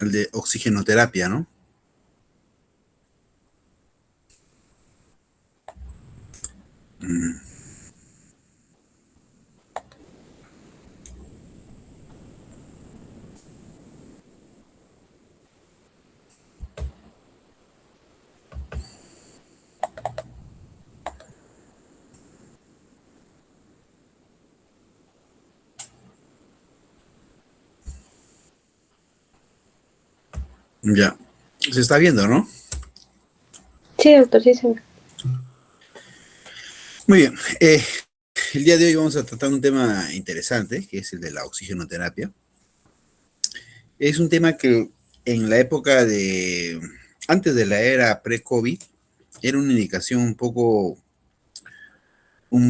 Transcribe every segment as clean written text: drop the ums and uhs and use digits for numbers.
el de oxigenoterapia, ¿no? Mm, ya, se está viendo, ¿no? Sí, doctor, sí, señor. Muy bien. El día de hoy vamos a tratar un tema interesante, que es el de la oxigenoterapia. Es un tema que en la época de, antes de la era pre-COVID, era una indicación un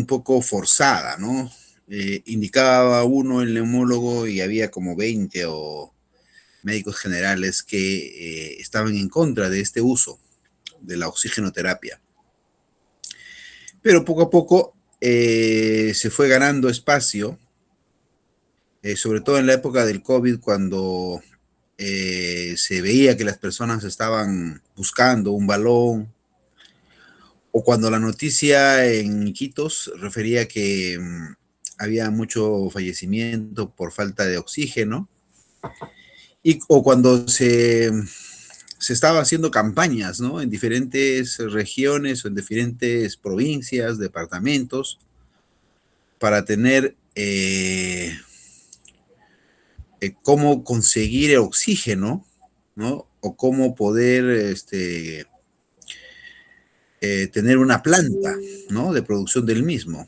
poco forzada, ¿no? Indicaba uno el neumólogo y había como 20 o médicos generales que estaban en contra de este uso de la oxigenoterapia. Pero poco a poco se fue ganando espacio, sobre todo en la época del COVID, cuando se veía que las personas estaban buscando un balón, o cuando la noticia en Iquitos refería que había mucho fallecimiento por falta de oxígeno, o cuando se estaba haciendo campañas, ¿no? En diferentes regiones o en diferentes provincias, departamentos, para tener cómo conseguir el oxígeno, ¿no? O cómo poder tener una planta, ¿no? De producción del mismo.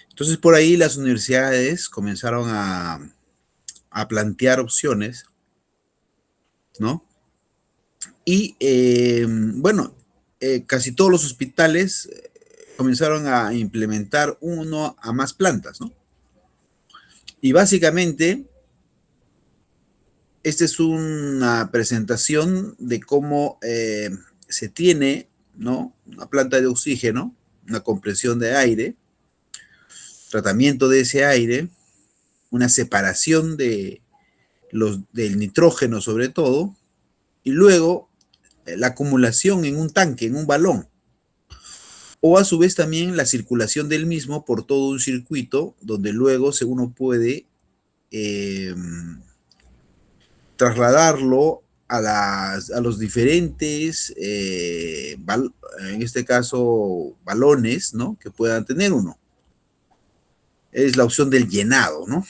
Entonces, por ahí las universidades comenzaron a plantear opciones, ¿no? Y bueno, casi todos los hospitales comenzaron a implementar uno a más plantas, ¿no? Y básicamente, esta es una presentación de cómo se tiene, ¿no? Una planta de oxígeno, una compresión de aire, tratamiento de ese aire, una separación del nitrógeno sobre todo, y luego la acumulación en un tanque, en un balón, o a su vez también la circulación del mismo por todo un circuito donde luego uno puede eh, trasladarlo a los diferentes, en este caso, balones, ¿no? Que puedan tener uno. Es la opción del llenado, ¿no?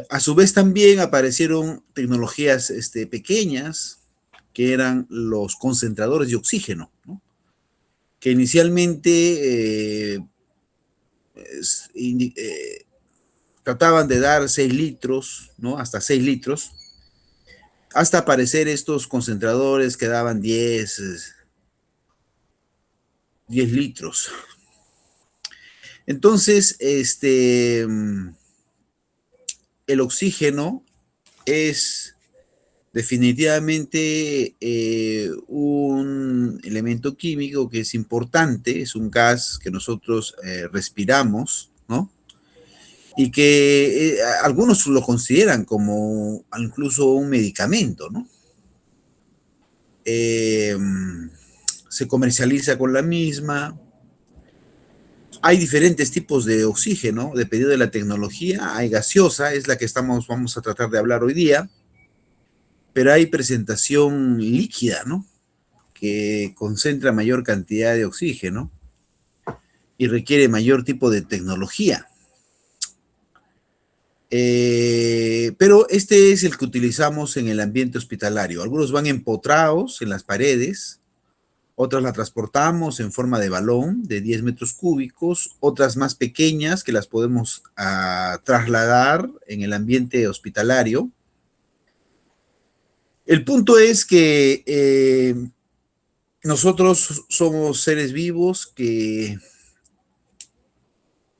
A su vez también aparecieron tecnologías pequeñas que eran los concentradores de oxígeno, ¿no? Que inicialmente trataban de dar 6 litros, ¿no? Hasta 6 litros, hasta aparecer estos concentradores que daban 10 litros. Entonces, el oxígeno es definitivamente un elemento químico que es importante, es un gas que nosotros respiramos, ¿no? Y que algunos lo consideran como incluso un medicamento, ¿no? Eh, Se comercializa con la misma. Hay diferentes tipos de oxígeno, dependiendo de la tecnología. Hay gaseosa, es la que vamos a tratar de hablar hoy día, pero hay presentación líquida, ¿no? Que concentra mayor cantidad de oxígeno y requiere mayor tipo de tecnología. Pero este es el que utilizamos en el ambiente hospitalario. Algunos van empotrados en las paredes, otras las transportamos en forma de balón de 10 metros cúbicos, otras más pequeñas que las podemos trasladar en el ambiente hospitalario. El punto es que nosotros somos seres vivos que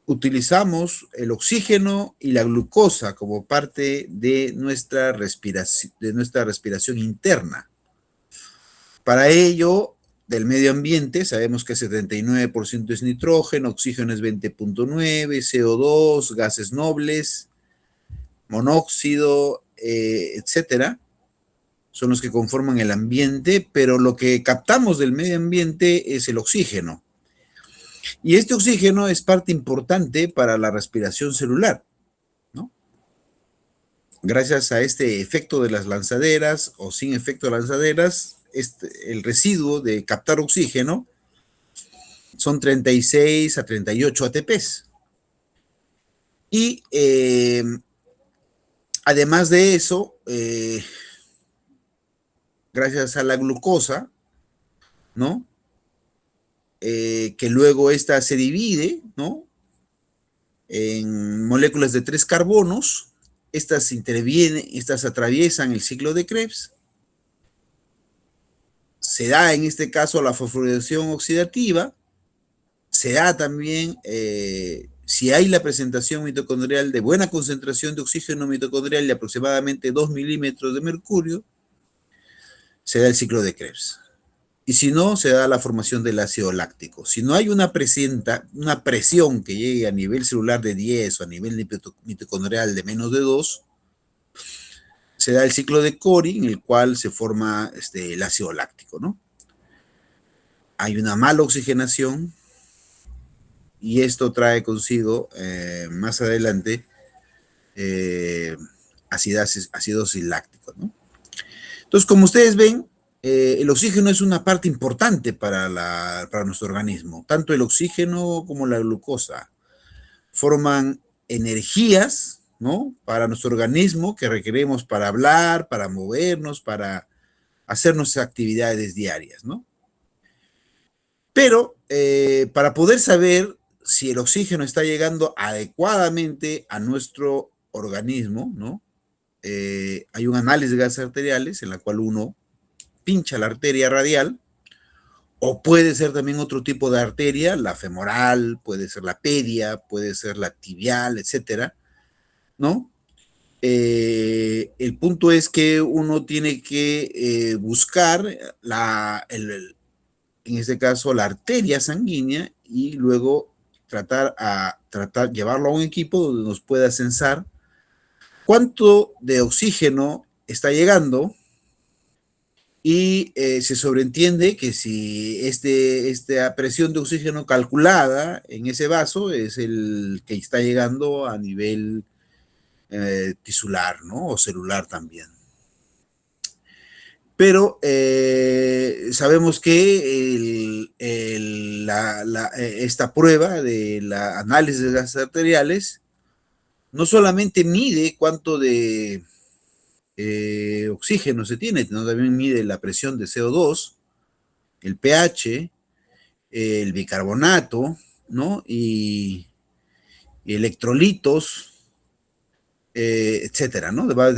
utilizamos el oxígeno y la glucosa como parte de nuestra respiración interna. Para ello, del medio ambiente, sabemos que 79% es nitrógeno, oxígeno es 20.9, CO2, gases nobles, monóxido, etcétera, son los que conforman el ambiente, pero lo que captamos del medio ambiente es el oxígeno. Y este oxígeno es parte importante para la respiración celular, ¿no? Gracias a este efecto de las lanzaderas o sin efecto de lanzaderas, el residuo de captar oxígeno son 36 a 38 ATPs. Y además de eso, gracias a la glucosa, ¿no? Que luego esta se divide, ¿no? En moléculas de 3 carbonos, estas intervienen, estas atraviesan el ciclo de Krebs, se da en este caso la fosforilación oxidativa, se da también, si hay la presentación mitocondrial de buena concentración de oxígeno mitocondrial de aproximadamente 2 milímetros de mercurio, se da el ciclo de Krebs. Y si no, se da la formación del ácido láctico. Si no hay una presión que llegue a nivel celular de 10 o a nivel mitocondrial de menos de 2, se da el ciclo de Cori, en el cual se forma el ácido láctico, ¿no? Hay una mala oxigenación y esto trae consigo, más adelante, acidosis láctica, ¿no? Entonces, como ustedes ven, el oxígeno es una parte importante para nuestro organismo. Tanto el oxígeno como la glucosa forman energías, ¿no? Para nuestro organismo que requerimos para hablar, para movernos, para hacer nuestras actividades diarias, ¿no? Pero para poder saber si el oxígeno está llegando adecuadamente a nuestro organismo, ¿no? Hay un análisis de gases arteriales en la cual uno pincha la arteria radial, o puede ser también otro tipo de arteria, la femoral, puede ser la pedia, puede ser la tibial, etcétera, ¿no? El punto es que uno tiene que buscar en este caso la arteria sanguínea y luego tratar llevarlo a un equipo donde nos pueda censar cuánto de oxígeno está llegando. Y se sobreentiende que si esta presión de oxígeno calculada en ese vaso es el que está llegando a nivel tisular, ¿no? O celular también. Pero sabemos que esta prueba de la análisis de gases arteriales no solamente mide cuánto de oxígeno se tiene, ¿no? También mide la presión de CO2, el pH, el bicarbonato, ¿no? Y electrolitos, etcétera, ¿no? Va a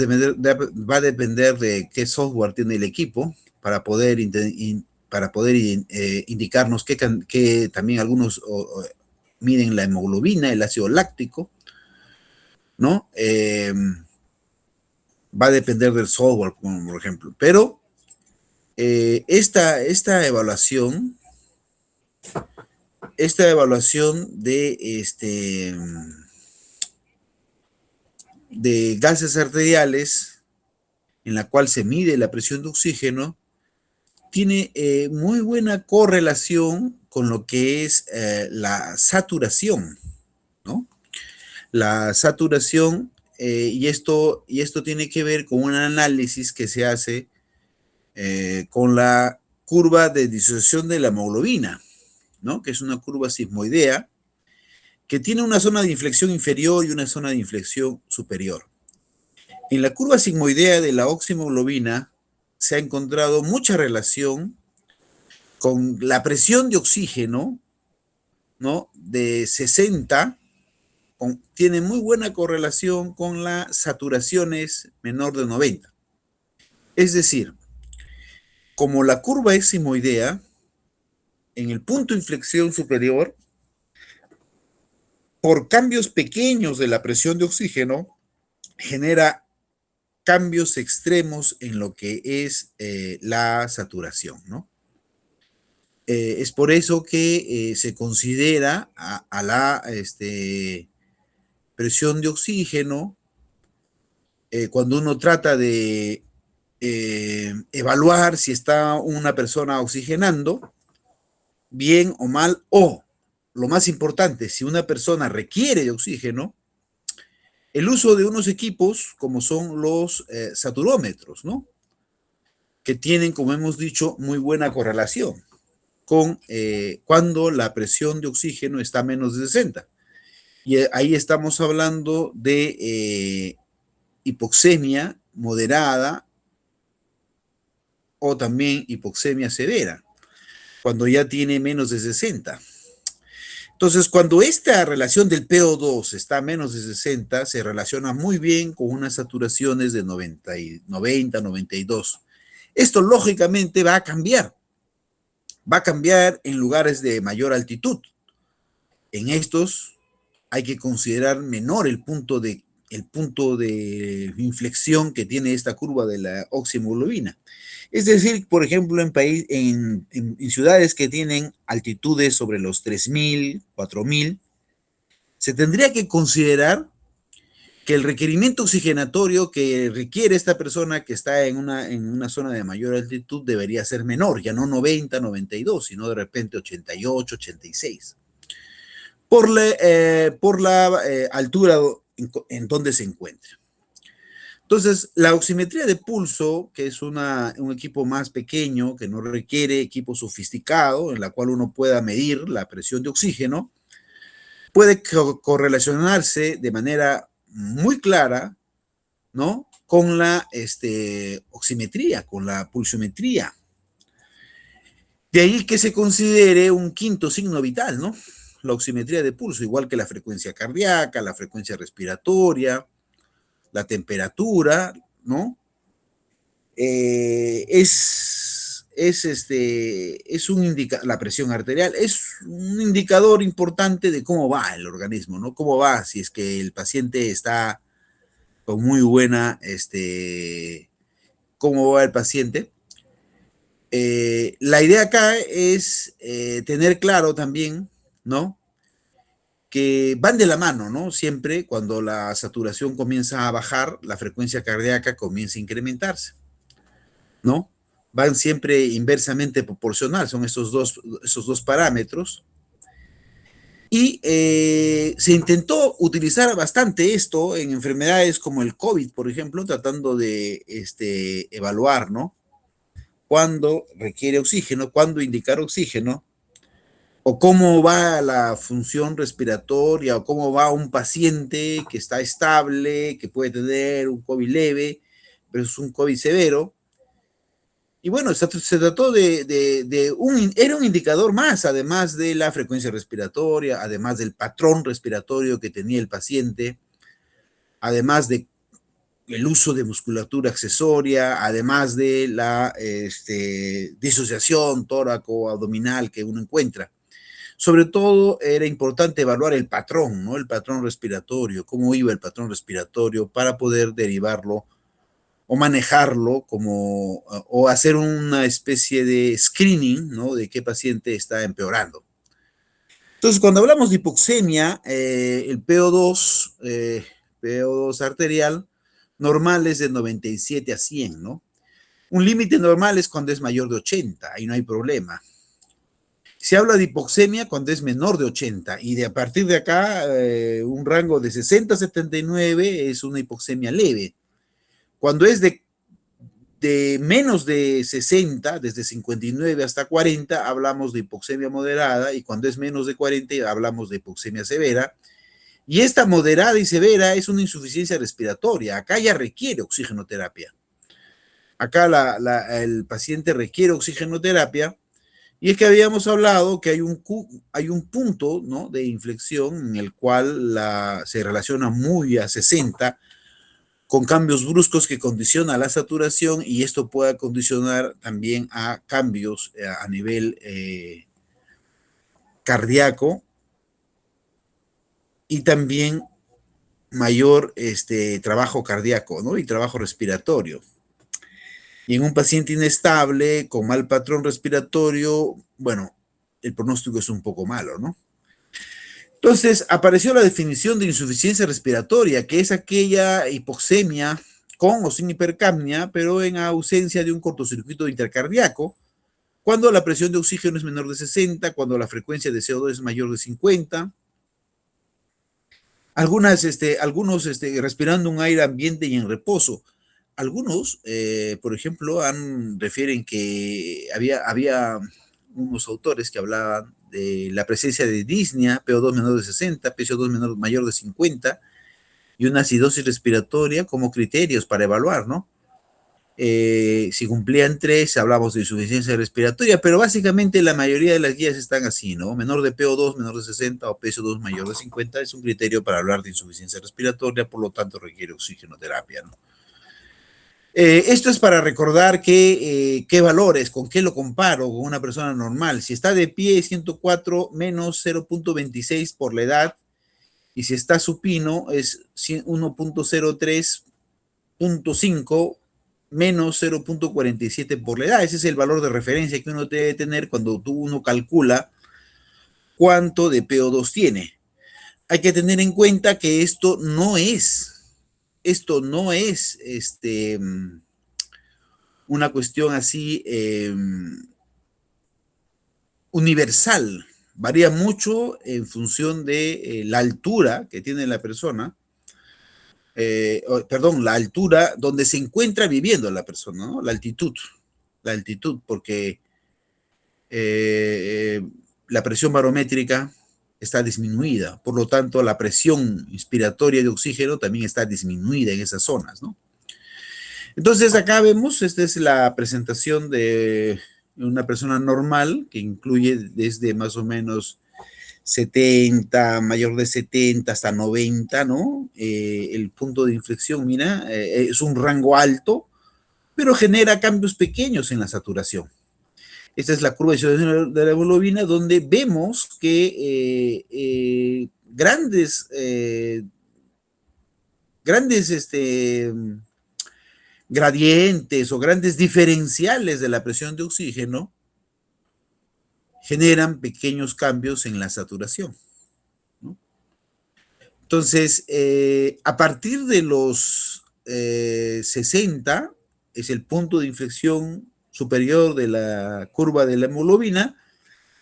depender de qué software tiene el equipo para poder indicarnos que también algunos miden la hemoglobina, el ácido láctico, ¿no? Va a depender del software, por ejemplo. Pero esta evaluación de gases arteriales, en la cual se mide la presión de oxígeno, tiene muy buena correlación con lo que es la saturación, ¿no? La saturación, y esto tiene que ver con un análisis que se hace con la curva de disociación de la hemoglobina, ¿no? Que es una curva sigmoidea que tiene una zona de inflexión inferior y una zona de inflexión superior. En la curva sigmoidea de la oxihemoglobina se ha encontrado mucha relación con la presión de oxígeno, ¿no? De 60, tiene muy buena correlación con las saturaciones menor de 90. Es decir, como la curva es sigmoidea, en el punto de inflexión superior, por cambios pequeños de la presión de oxígeno, genera cambios extremos en lo que es la saturación, ¿no? Es por eso que se considera a la presión de oxígeno cuando uno trata de evaluar si está una persona oxigenando, bien o mal, o lo más importante, si una persona requiere de oxígeno, el uso de unos equipos como son los saturómetros, ¿no? Que tienen, como hemos dicho, muy buena correlación con cuando la presión de oxígeno está a menos de 60. Y ahí estamos hablando de hipoxemia moderada o también hipoxemia severa, cuando ya tiene menos de 60. Entonces, cuando esta relación del PO2 está a menos de 60, se relaciona muy bien con unas saturaciones de 90, 92. Esto lógicamente va a cambiar en lugares de mayor altitud. En estos hay que considerar menor el punto de inflexión que tiene esta curva de la oxihemoglobina. Es decir, por ejemplo, en ciudades que tienen altitudes sobre los 3.000, 4.000, se tendría que considerar que el requerimiento oxigenatorio que requiere esta persona que está en una zona de mayor altitud debería ser menor, ya no 90, 92, sino de repente 88, 86. Por la altura en donde se encuentra. Entonces, la oximetría de pulso, que es un equipo más pequeño, que no requiere equipo sofisticado, en la cual uno pueda medir la presión de oxígeno, puede correlacionarse de manera muy clara, ¿no? Con la oximetría, con la pulsiometría. De ahí que se considere un quinto signo vital, ¿no? La oximetría de pulso, igual que la frecuencia cardíaca, la frecuencia respiratoria, la temperatura, ¿no? La presión arterial es un indicador importante de cómo va el organismo, ¿no? Cómo va, si es que el paciente está con muy buena, cómo va el paciente. La idea acá es tener claro también, ¿no? Que van de la mano, ¿no? Siempre cuando la saturación comienza a bajar, la frecuencia cardíaca comienza a incrementarse, ¿no? Van siempre inversamente proporcional, son esos dos parámetros. Y se intentó utilizar bastante esto en enfermedades como el COVID, por ejemplo, tratando de evaluar, ¿no? Cuándo requiere oxígeno, cuándo indicar oxígeno, o cómo va la función respiratoria, o cómo va un paciente que está estable, que puede tener un COVID leve versus un COVID severo. Y bueno, se trató era un indicador más, además de la frecuencia respiratoria, además del patrón respiratorio que tenía el paciente, además de el uso de musculatura accesoria, además de la disociación tóraco-abdominal que uno encuentra. Sobre todo era importante evaluar el patrón, ¿no? El patrón respiratorio, cómo iba el patrón respiratorio para poder derivarlo o manejarlo o hacer una especie de screening, ¿no? De qué paciente está empeorando. Entonces, cuando hablamos de hipoxemia, el PO2 arterial normal es de 97 a 100, ¿no? Un límite normal es cuando es mayor de 80, ahí no hay problema. Se habla de hipoxemia cuando es menor de 80 y a partir de acá un rango de 60 a 79 es una hipoxemia leve. Cuando es de menos de 60, desde 59 hasta 40, hablamos de hipoxemia moderada y cuando es menos de 40 hablamos de hipoxemia severa. Y esta moderada y severa es una insuficiencia respiratoria. Acá ya requiere oxigenoterapia. Acá el paciente requiere oxigenoterapia. Y es que habíamos hablado que hay un punto, ¿no?, de inflexión en el cual se relaciona muy a 60 con cambios bruscos que condiciona la saturación y esto puede condicionar también a cambios a nivel cardíaco y también mayor trabajo cardíaco, ¿no?, y trabajo respiratorio. Y en un paciente inestable, con mal patrón respiratorio, bueno, el pronóstico es un poco malo, ¿no? Entonces, apareció la definición de insuficiencia respiratoria, que es aquella hipoxemia con o sin hipercapnia, pero en ausencia de un cortocircuito intercardíaco, cuando la presión de oxígeno es menor de 60, cuando la frecuencia de CO2 es mayor de 50. Algunos respirando un aire ambiente y en reposo. Algunos, por ejemplo, refieren que había unos autores que hablaban de la presencia de disnea, PO2 menor de 60, PCO2 mayor de 50, y una acidosis respiratoria como criterios para evaluar, ¿no? Si cumplían 3, hablamos de insuficiencia respiratoria, pero básicamente la mayoría de las guías están así, ¿no? Menor de PO2, menor de 60 o PCO2 mayor de 50 es un criterio para hablar de insuficiencia respiratoria, por lo tanto requiere oxigenoterapia, ¿no? Esto es para recordar qué valores, con qué lo comparo con una persona normal. Si está de pie, 104 menos 0.26 por la edad, y si está supino, es 1.03.5 menos 0.47 por la edad. Ese es el valor de referencia que uno debe tener cuando uno calcula cuánto de PO2 tiene. Hay que tener en cuenta que esto no es una cuestión así universal. Varía mucho en función de la altura que tiene la persona, la altura donde se encuentra viviendo la persona, ¿no? La altitud, porque la presión barométrica está disminuida, por lo tanto la presión inspiratoria de oxígeno también está disminuida en esas zonas, ¿no? Entonces acá vemos, esta es la presentación de una persona normal, que incluye desde más o menos 70, mayor de 70 hasta 90, ¿no? El punto de inflexión, mira, es un rango alto, pero genera cambios pequeños en la saturación. Esta es la curva de la hemoglobina, donde vemos que grandes gradientes o grandes diferenciales de la presión de oxígeno generan pequeños cambios en la saturación, ¿no? Entonces, a partir de los 60 es el punto de inflexión superior de la curva de la hemoglobina.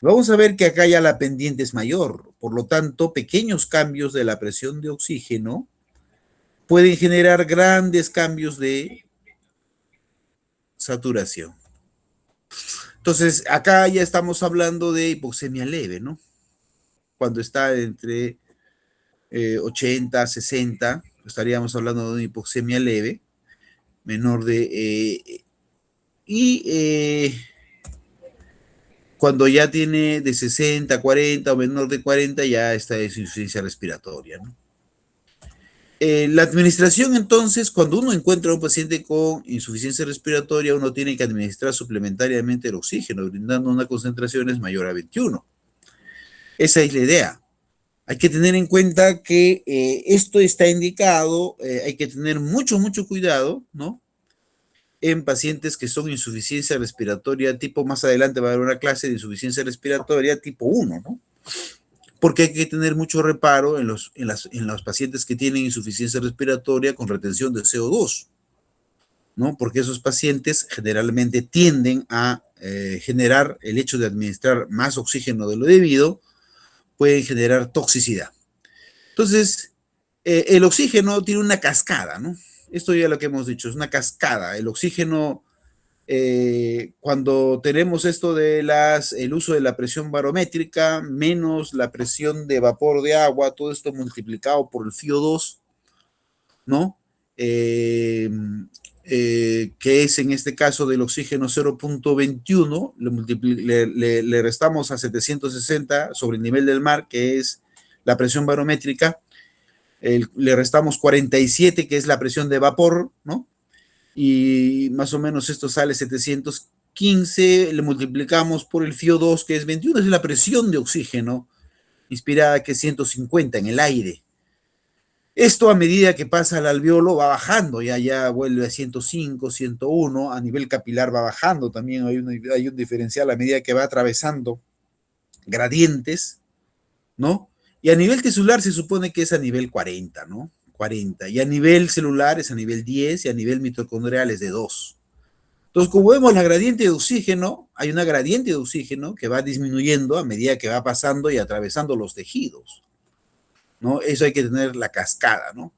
Vamos a ver que acá ya la pendiente es mayor, por lo tanto, pequeños cambios de la presión de oxígeno pueden generar grandes cambios de saturación. Entonces, acá ya estamos hablando de hipoxemia leve, ¿no? Cuando está entre 80, 60, estaríamos hablando de una hipoxemia leve, menor de... cuando ya tiene de 60, 40 o menor de 40, ya está de insuficiencia respiratoria, ¿no? La administración, entonces, cuando uno encuentra a un paciente con insuficiencia respiratoria, uno tiene que administrar suplementariamente el oxígeno, brindando una concentración mayor a 21. Esa es la idea. Hay que tener en cuenta que esto está indicado, hay que tener mucho cuidado, ¿no? En pacientes que son insuficiencia respiratoria tipo, más adelante va a haber una clase de insuficiencia respiratoria tipo 1, ¿no? Porque hay que tener mucho reparo en los pacientes que tienen insuficiencia respiratoria con retención de CO2, ¿no? Porque esos pacientes generalmente tienden a generar, el hecho de administrar más oxígeno de lo debido, pueden generar toxicidad. Entonces, el oxígeno tiene una cascada, ¿no? Esto ya lo que hemos dicho, es una cascada. El oxígeno, cuando tenemos esto de el uso de la presión barométrica, menos la presión de vapor de agua, todo esto multiplicado por el FiO2, ¿no? Que es en este caso del oxígeno 0.21, le restamos a 760 sobre el nivel del mar, que es la presión barométrica, le restamos 47, que es la presión de vapor, ¿no? Y más o menos esto sale 715, le multiplicamos por el FiO2, que es 21, es la presión de oxígeno inspirada, que es 150 en el aire. Esto a medida que pasa al alveolo va bajando, ya vuelve a 105, 101, a nivel capilar va bajando, también hay un diferencial a medida que va atravesando gradientes, ¿no? Y a nivel tisular se supone que es a nivel 40, ¿no? 40. Y a nivel celular es a nivel 10 y a nivel mitocondrial es de 2. Entonces, como vemos la gradiente de oxígeno, hay una gradiente de oxígeno que va disminuyendo a medida que va pasando y atravesando los tejidos, ¿no? Eso hay que tener la cascada, ¿no?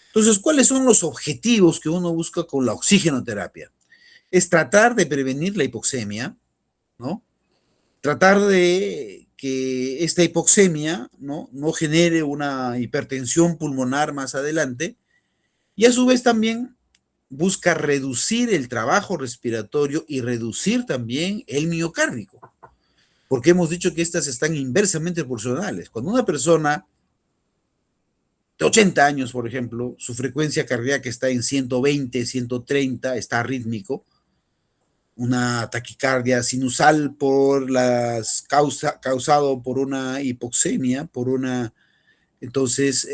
Entonces, ¿cuáles son los objetivos que uno busca con la oxigenoterapia? Es tratar de prevenir la hipoxemia, ¿no? Tratar de que esta hipoxemia no genere una hipertensión pulmonar más adelante y a su vez también busca reducir el trabajo respiratorio y reducir también el miocárdico, porque hemos dicho que estas están inversamente proporcionales. Cuando una persona de 80 años, por ejemplo, su frecuencia cardíaca está en 120, 130, está arrítmico, una taquicardia sinusal causado por una hipoxemia, entonces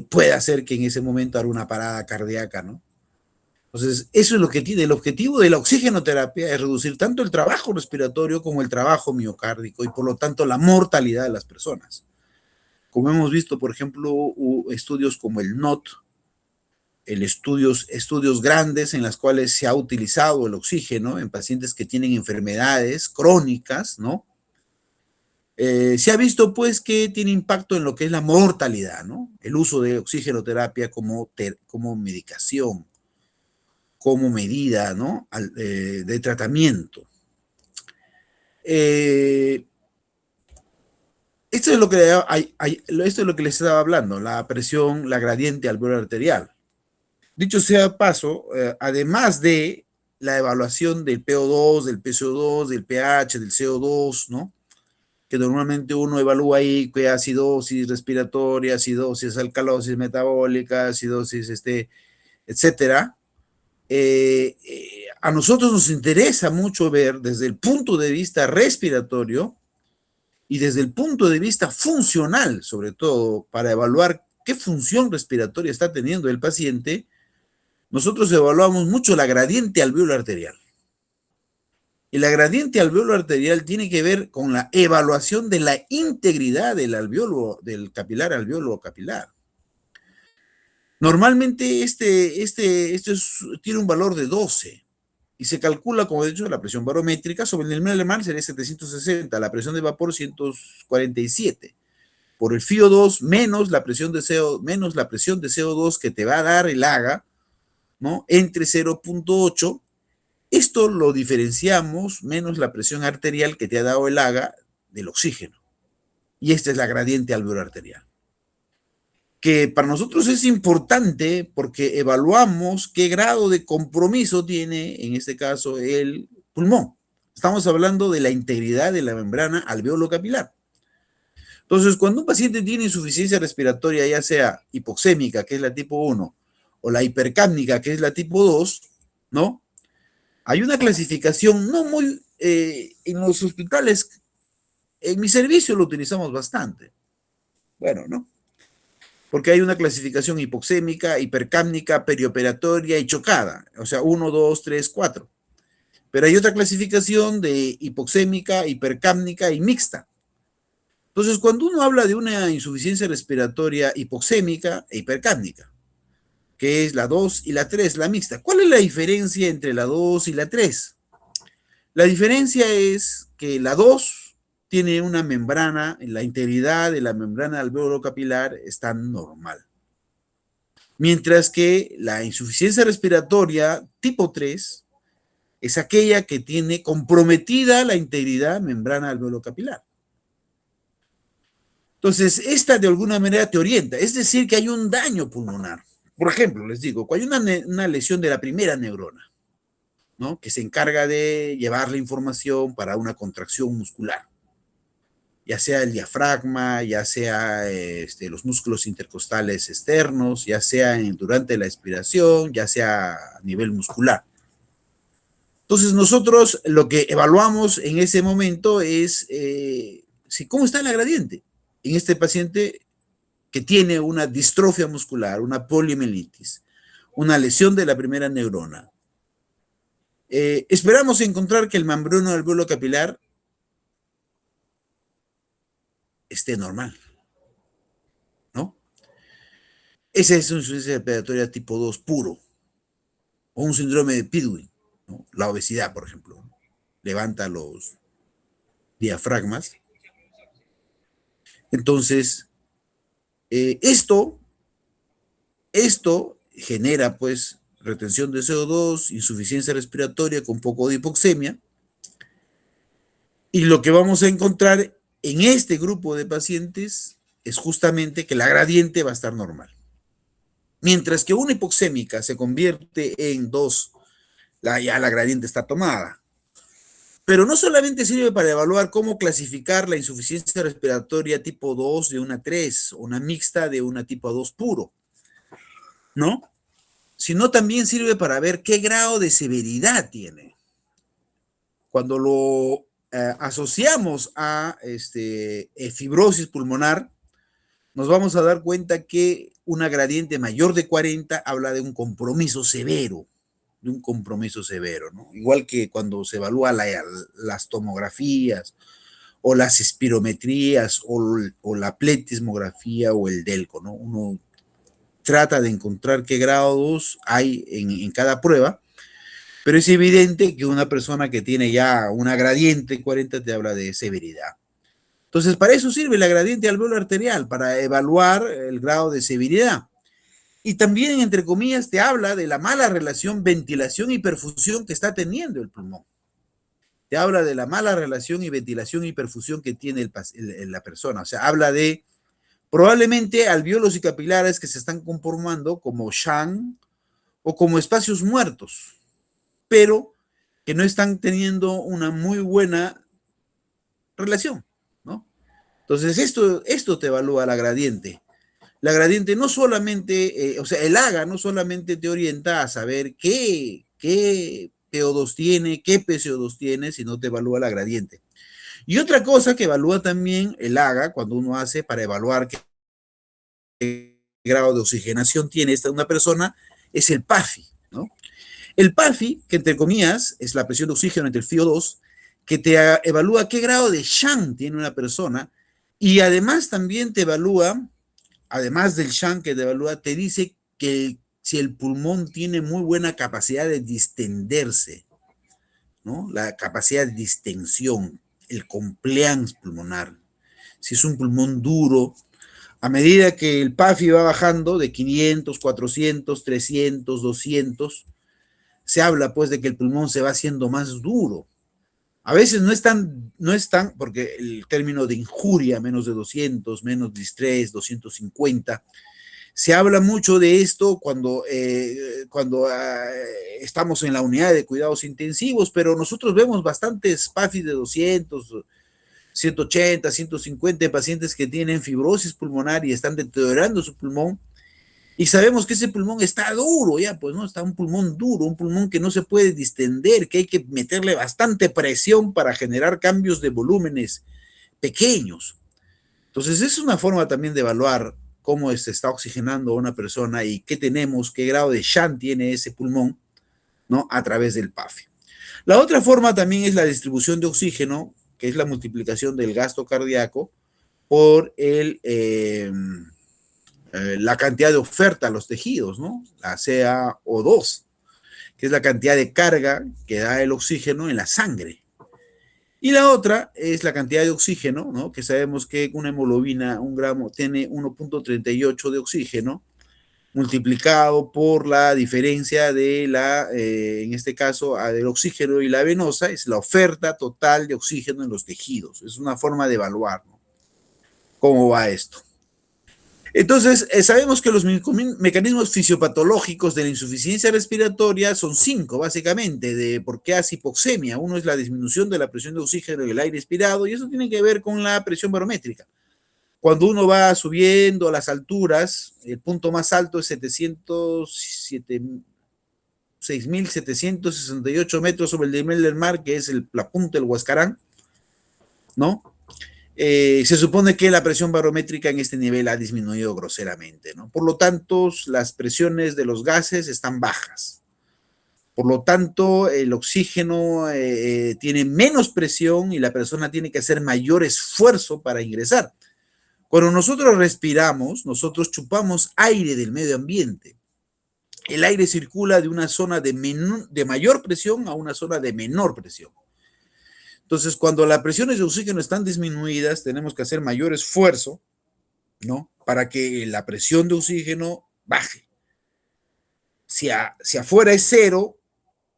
puede hacer que en ese momento haga una parada cardíaca, ¿no? Entonces, eso es lo que tiene. El objetivo de la oxigenoterapia es reducir tanto el trabajo respiratorio como el trabajo miocárdico y por lo tanto la mortalidad de las personas. Como hemos visto, por ejemplo, estudios como el NOT, estudios grandes en los cuales se ha utilizado el oxígeno en pacientes que tienen enfermedades crónicas, ¿no? Se ha visto pues que tiene impacto en lo que es la mortalidad, ¿no? El uso de oxigenoterapia como medicación, como medida, ¿no? De tratamiento. Esto es lo que les estaba hablando, la presión, la gradiente alveolar arterial. Dicho sea de paso, además de la evaluación del PO2, del PCO2, del pH, del CO2, ¿no? Que normalmente uno evalúa ahí que acidosis respiratoria, acidosis, alcalosis metabólica, acidosis, etcétera. A nosotros nos interesa mucho ver desde el punto de vista respiratorio y desde el punto de vista funcional, sobre todo, para evaluar qué función respiratoria está teniendo el paciente. Nosotros evaluamos mucho la gradiente alveolar arterial. Y la gradiente alveolar arterial tiene que ver con la evaluación de la integridad del alveolo, del capilar alveolo capilar. Normalmente tiene un valor de 12 y se calcula, como he dicho, la presión barométrica sobre el nivel del mar sería 760, la presión de vapor 147. Por el FiO2 menos la presión de CO2 que te va a dar el AGA, ¿no? Entre 0.8. Esto lo diferenciamos menos la presión arterial que te ha dado el AGA del oxígeno. Y esta es la gradiente alveolar arterial, que para nosotros es importante porque evaluamos qué grado de compromiso tiene, en este caso, el pulmón. Estamos hablando de la integridad de la membrana alveolo-capilar. Entonces, cuando un paciente tiene insuficiencia respiratoria, ya sea hipoxémica, que es la tipo 1, o la hipercápnica, que es la tipo 2, ¿no? Hay una clasificación no muy... en los hospitales, en mi servicio lo utilizamos bastante. Bueno, ¿no? Porque hay una clasificación hipoxémica, hipercápnica, perioperatoria y chocada. O sea, 1, 2, 3, 4. Pero hay otra clasificación de hipoxémica, hipercápnica y mixta. Entonces, cuando uno habla de una insuficiencia respiratoria hipoxémica e hipercápnica, que es la 2 y la 3, la mixta, ¿cuál es la diferencia entre la 2 y la 3? La diferencia es que la 2 tiene una membrana, la integridad de la membrana alveolo capilar está normal. Mientras que la insuficiencia respiratoria tipo 3 es aquella que tiene comprometida la integridad membrana alveolo capilar. Entonces, esta de alguna manera te orienta, es decir, que hay un daño pulmonar. Por ejemplo, les digo, cuando hay una lesión de la primera neurona, ¿no? Que se encarga de llevar la información para una contracción muscular, ya sea el diafragma, ya sea los músculos intercostales externos, ya sea durante la expiración, ya sea a nivel muscular. Entonces nosotros lo que evaluamos en ese momento es cómo está la gradiente en este paciente que tiene una distrofia muscular, una poliomielitis, una lesión de la primera neurona. Esperamos encontrar que el membrana alveolo capilar esté normal, ¿no? Esa es una insuficiencia respiratoria tipo 2 puro, o un síndrome de Pitwin, ¿no? La obesidad, por ejemplo, ¿no? Levanta los diafragmas. Entonces, eh, esto, esto genera, pues, retención de CO2, insuficiencia respiratoria con poco de hipoxemia, y lo que vamos a encontrar en este grupo de pacientes es justamente que la gradiente va a estar normal. Mientras que una hipoxémica se convierte en 2, ya la gradiente está tomada. Pero no solamente sirve para evaluar cómo clasificar la insuficiencia respiratoria tipo 2 de una 3, una mixta de una tipo 2 puro, ¿no? Sino también sirve para ver qué grado de severidad tiene. Cuando lo asociamos a fibrosis pulmonar, nos vamos a dar cuenta que una gradiente mayor de 40 habla de un compromiso severo, ¿no? Igual que cuando se evalúa las tomografías o las espirometrías o la pletismografía o el DELCO, ¿no? Uno trata de encontrar qué grados hay en cada prueba, pero es evidente que una persona que tiene ya una gradiente 40 te habla de severidad. Entonces, para eso sirve la gradiente alveolar arterial, para evaluar el grado de severidad. Y también, entre comillas, te habla de la mala relación ventilación y perfusión que está teniendo el pulmón. Te habla de la mala relación y ventilación y perfusión que tiene la persona. O sea, habla de probablemente alvéolos y capilares que se están conformando como shunt o como espacios muertos, pero que no están teniendo una muy buena relación, ¿no? Entonces, esto te evalúa la gradiente. La gradiente no solamente, o sea, el AGA no solamente te orienta a saber qué PO2 tiene, qué PCO2 tiene, sino te evalúa la gradiente. Y otra cosa que evalúa también el AGA cuando uno hace para evaluar qué grado de oxigenación tiene una persona es el PAFI, ¿no? El PAFI, que entre comillas es la presión de oxígeno entre el FiO2, que te evalúa qué grado de shunt tiene una persona y además también te evalúa, además del shunt que te evalúa, te dice que si el pulmón tiene muy buena capacidad de distenderse, ¿no? La capacidad de distensión, el compliance pulmonar. Si es un pulmón duro, a medida que el PAFI va bajando de 500, 400, 300, 200, se habla pues de que el pulmón se va haciendo más duro. A veces no es tan, porque el término de injuria, menos de 200, menos distrés, 250, se habla mucho de esto cuando estamos en la unidad de cuidados intensivos, pero nosotros vemos bastantes PAFI de 200, 180, 150 pacientes que tienen fibrosis pulmonar y están deteriorando su pulmón. Y sabemos que ese pulmón está duro, ya, pues, ¿no? Está un pulmón duro, un pulmón que no se puede distender, que hay que meterle bastante presión para generar cambios de volúmenes pequeños. Entonces, es una forma también de evaluar cómo se está oxigenando a una persona y qué tenemos, qué grado de shunt tiene ese pulmón, ¿no? A través del PAFI. La otra forma también es la distribución de oxígeno, que es la multiplicación del gasto cardíaco por la cantidad de oferta a los tejidos, ¿no? La CaO2, que es la cantidad de carga que da el oxígeno en la sangre. Y la otra es la cantidad de oxígeno, ¿no? Que sabemos que una hemoglobina, un gramo, tiene 1.38 de oxígeno, multiplicado por la diferencia de en este caso, del oxígeno y la venosa, es la oferta total de oxígeno en los tejidos. Es una forma de evaluar, ¿no? ¿Cómo va esto? Entonces, sabemos que los mecanismos fisiopatológicos de la insuficiencia respiratoria son 5, básicamente, de por qué hace hipoxemia. Uno es la disminución de la presión de oxígeno en el aire expirado, y eso tiene que ver con la presión barométrica. Cuando uno va subiendo a las alturas, el punto más alto es 6.768 metros sobre el nivel del mar, que es la punta del Huascarán, ¿no? Se supone que la presión barométrica en este nivel ha disminuido groseramente, ¿no? Por lo tanto, las presiones de los gases están bajas. Por lo tanto, el oxígeno tiene menos presión y la persona tiene que hacer mayor esfuerzo para ingresar. Cuando nosotros respiramos, nosotros chupamos aire del medio ambiente. El aire circula de una zona de mayor presión a una zona de menor presión. Entonces, cuando las presiones de oxígeno están disminuidas, tenemos que hacer mayor esfuerzo, ¿no? Para que la presión de oxígeno baje. Si afuera es cero,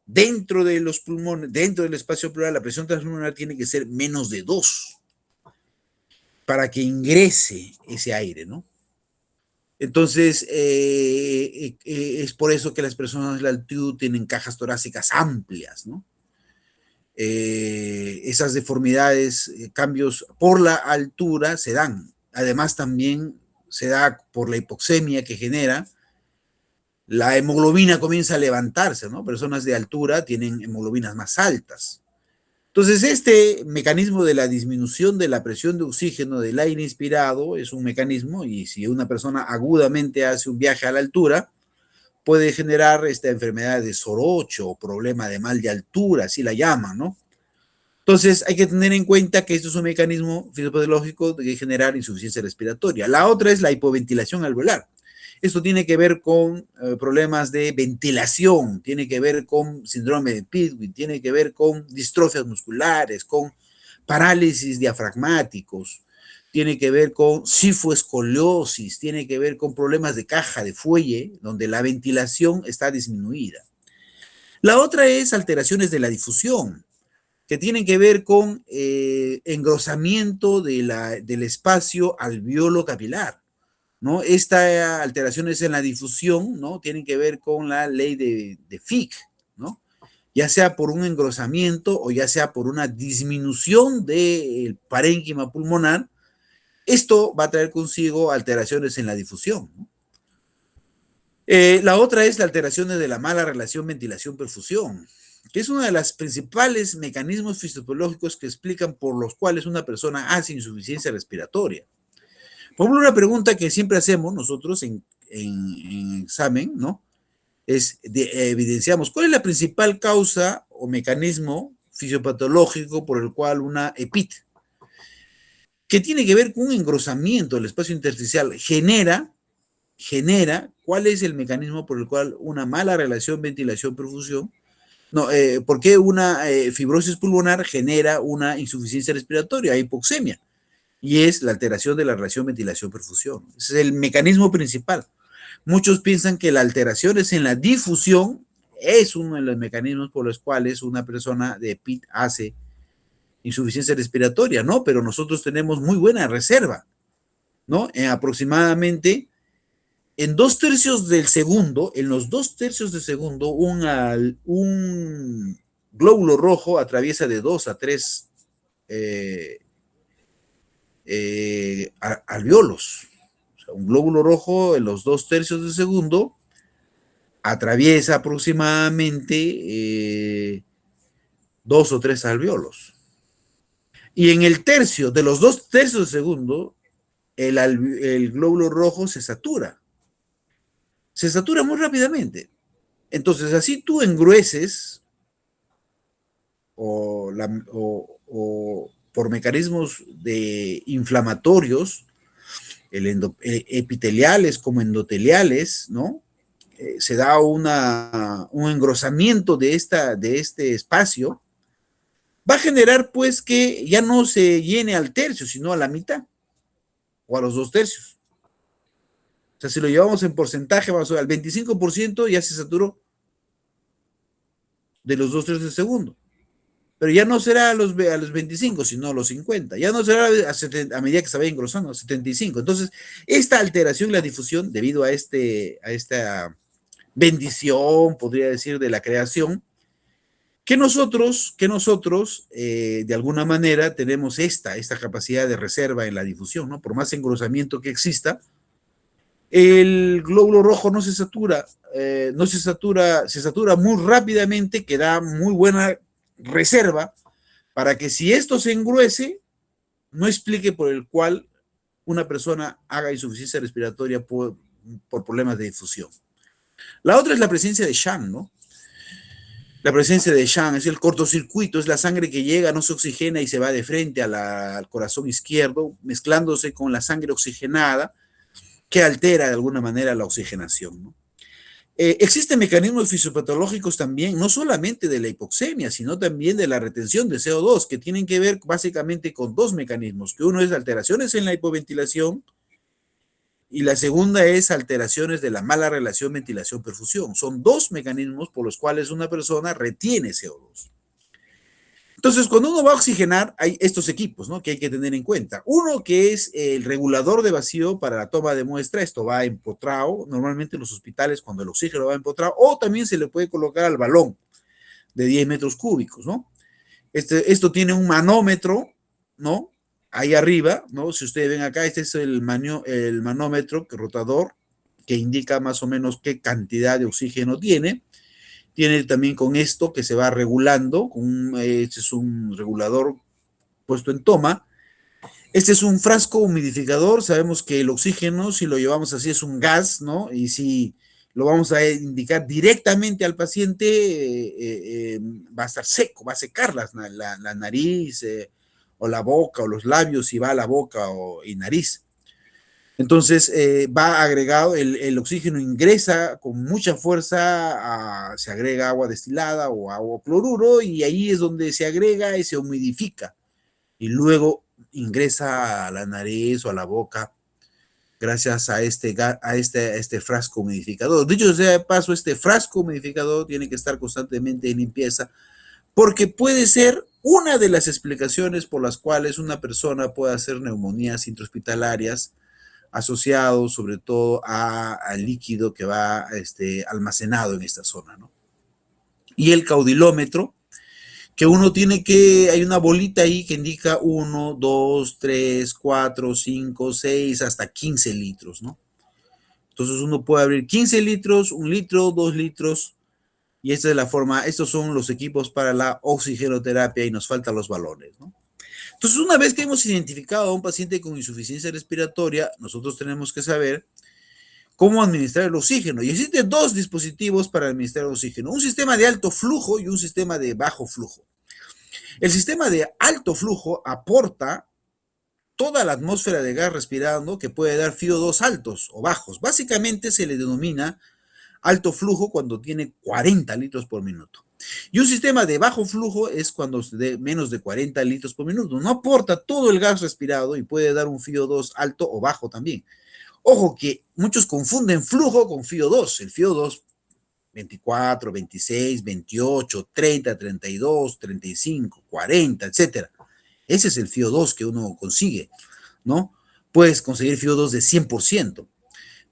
dentro de los pulmones, dentro del espacio pleural, la presión transpulmonar tiene que ser menos de 2 para que ingrese ese aire, ¿no? Entonces, es por eso que las personas de la altitud tienen cajas torácicas amplias, ¿no? Esas deformidades, cambios por la altura se dan. Además, también se da por la hipoxemia que genera. La hemoglobina comienza a levantarse, ¿no? Personas de altura tienen hemoglobinas más altas. Entonces, este mecanismo de la disminución de la presión de oxígeno del aire inspirado es un mecanismo, y si una persona agudamente hace un viaje a la altura, puede generar esta enfermedad de sorocho o problema de mal de altura, así la llaman, ¿no? Entonces, hay que tener en cuenta que esto es un mecanismo fisiopatológico de generar insuficiencia respiratoria. La otra es la hipoventilación alveolar. Esto tiene que ver con problemas de ventilación, tiene que ver con síndrome de Pittsburgh, tiene que ver con distrofias musculares, con parálisis diafragmáticos, tiene que ver con cifoescoliosis, tiene que ver con problemas de caja de fuelle, donde la ventilación está disminuida. La otra es alteraciones de la difusión, que tienen que ver con engrosamiento del espacio alveolo capilar, ¿no? Estas alteraciones en la difusión, ¿no? Tienen que ver con la ley de Fick, ¿no? Ya sea por un engrosamiento o ya sea por una disminución del parénquima pulmonar, esto va a traer consigo alteraciones en la difusión, ¿no? La otra es la alteración de la mala relación ventilación-perfusión, que es uno de los principales mecanismos fisiológicos que explican por los cuales una persona hace insuficiencia respiratoria. Por ejemplo, una pregunta que siempre hacemos nosotros en examen, ¿no? Evidenciamos, ¿cuál es la principal causa o mecanismo fisiopatológico por el cual una EPIT, que tiene que ver con un engrosamiento del espacio intersticial, genera, ¿cuál es el mecanismo por el cual una mala relación ventilación-perfusión, no, por qué una fibrosis pulmonar genera una insuficiencia respiratoria, hipoxemia? Y es la alteración de la relación ventilación-perfusión. Ese es el mecanismo principal. Muchos piensan que la alteración es en la difusión, es uno de los mecanismos por los cuales una persona de PIT hace insuficiencia respiratoria, ¿no? Pero nosotros tenemos muy buena reserva, ¿no? Aproximadamente en 2/3 del segundo, en los 2/3 del segundo, un glóbulo rojo atraviesa de 2 a 3 alveolos. O sea, un glóbulo rojo en los 2/3 del segundo atraviesa aproximadamente 2 o 3 alveolos. Y en el tercio de los 2/3 del segundo, el glóbulo rojo se satura. Se satura muy rápidamente. Entonces, así tú engrueses o por mecanismos inflamatorios, epiteliales como endoteliales, ¿no? Se da un engrosamiento de este espacio, va a generar pues que ya no se llene al tercio, sino a la mitad o a los 2/3. O sea, si lo llevamos en porcentaje, vamos a ver, al 25% ya se saturó de los 2/3 del segundo. Pero ya no será a los 25, sino a los 50. Ya no será a medida que se vaya engrosando, a 75. Entonces, esta alteración, la difusión, debido a esta bendición, podría decir, de la creación, que nosotros de alguna manera tenemos esta capacidad de reserva en la difusión, ¿no? Por más engrosamiento que exista, el glóbulo rojo no se satura, se satura muy rápidamente, que da muy buena reserva para que si esto se engruese, no explique por el cual una persona haga insuficiencia respiratoria por problemas de difusión. La otra es la presencia de Shan, ¿no? La presencia de shunt es el cortocircuito, es la sangre que llega, no se oxigena y se va de frente al corazón izquierdo, mezclándose con la sangre oxigenada, que altera de alguna manera la oxigenación, ¿no? Existen mecanismos fisiopatológicos también, no solamente de la hipoxemia, sino también de la retención de CO2, que tienen que ver básicamente con dos mecanismos, que uno es alteraciones en la hipoventilación y la segunda es alteraciones de la mala relación ventilación-perfusión. Son dos mecanismos por los cuales una persona retiene CO2. Entonces, cuando uno va a oxigenar, hay estos equipos, ¿no?, que hay que tener en cuenta. Uno que es el regulador de vacío para la toma de muestra, esto va empotrado, normalmente en los hospitales cuando el oxígeno va empotrado, o también se le puede colocar al balón de 10 metros cúbicos, ¿no? Esto tiene un manómetro, ¿no? Ahí arriba, ¿no? Si ustedes ven acá, este es el manómetro rotador que indica más o menos qué cantidad de oxígeno tiene. Tiene también con esto que se va regulando, este es un regulador puesto en toma. Este es un frasco humidificador, sabemos que el oxígeno, si lo llevamos así, es un gas, ¿no? Y si lo vamos a indicar directamente al paciente, va a estar seco, va a secar la nariz, o la boca, o los labios, si va a la boca y nariz. Entonces, va agregado, el oxígeno ingresa con mucha fuerza, se agrega agua destilada o agua cloruro, y ahí es donde se agrega y se humidifica. Y luego ingresa a la nariz o a la boca gracias a este frasco humidificador. Dicho sea de paso, este frasco humidificador tiene que estar constantemente en limpieza, porque puede ser una de las explicaciones por las cuales una persona puede hacer neumonías intrahospitalarias, asociado sobre todo al líquido que va almacenado en esta zona, ¿no? Y el caudilómetro, que uno tiene que, hay una bolita ahí que indica 1, 2, 3, 4, 5, 6, hasta 15 litros, ¿no? Entonces uno puede abrir 15 litros, 1 litro, 2 litros, y esta es la forma, estos son los equipos para la oxigenoterapia y nos faltan los balones, ¿no? Entonces, una vez que hemos identificado a un paciente con insuficiencia respiratoria, nosotros tenemos que saber cómo administrar el oxígeno. Y existen dos dispositivos para administrar el oxígeno, un sistema de alto flujo y un sistema de bajo flujo. El sistema de alto flujo aporta toda la atmósfera de gas respirando que puede dar FiO2 altos o bajos. Básicamente se le denomina alto flujo cuando tiene 40 litros por minuto. Y un sistema de bajo flujo es cuando de menos de 40 litros por minuto. No aporta todo el gas respirado y puede dar un FiO2 alto o bajo también. Ojo que muchos confunden flujo con FiO2. El FiO2 24, 26, 28, 30, 32, 35, 40, etcétera. Ese es el FiO2 que uno consigue, ¿no? Puedes conseguir FiO2 de 100%,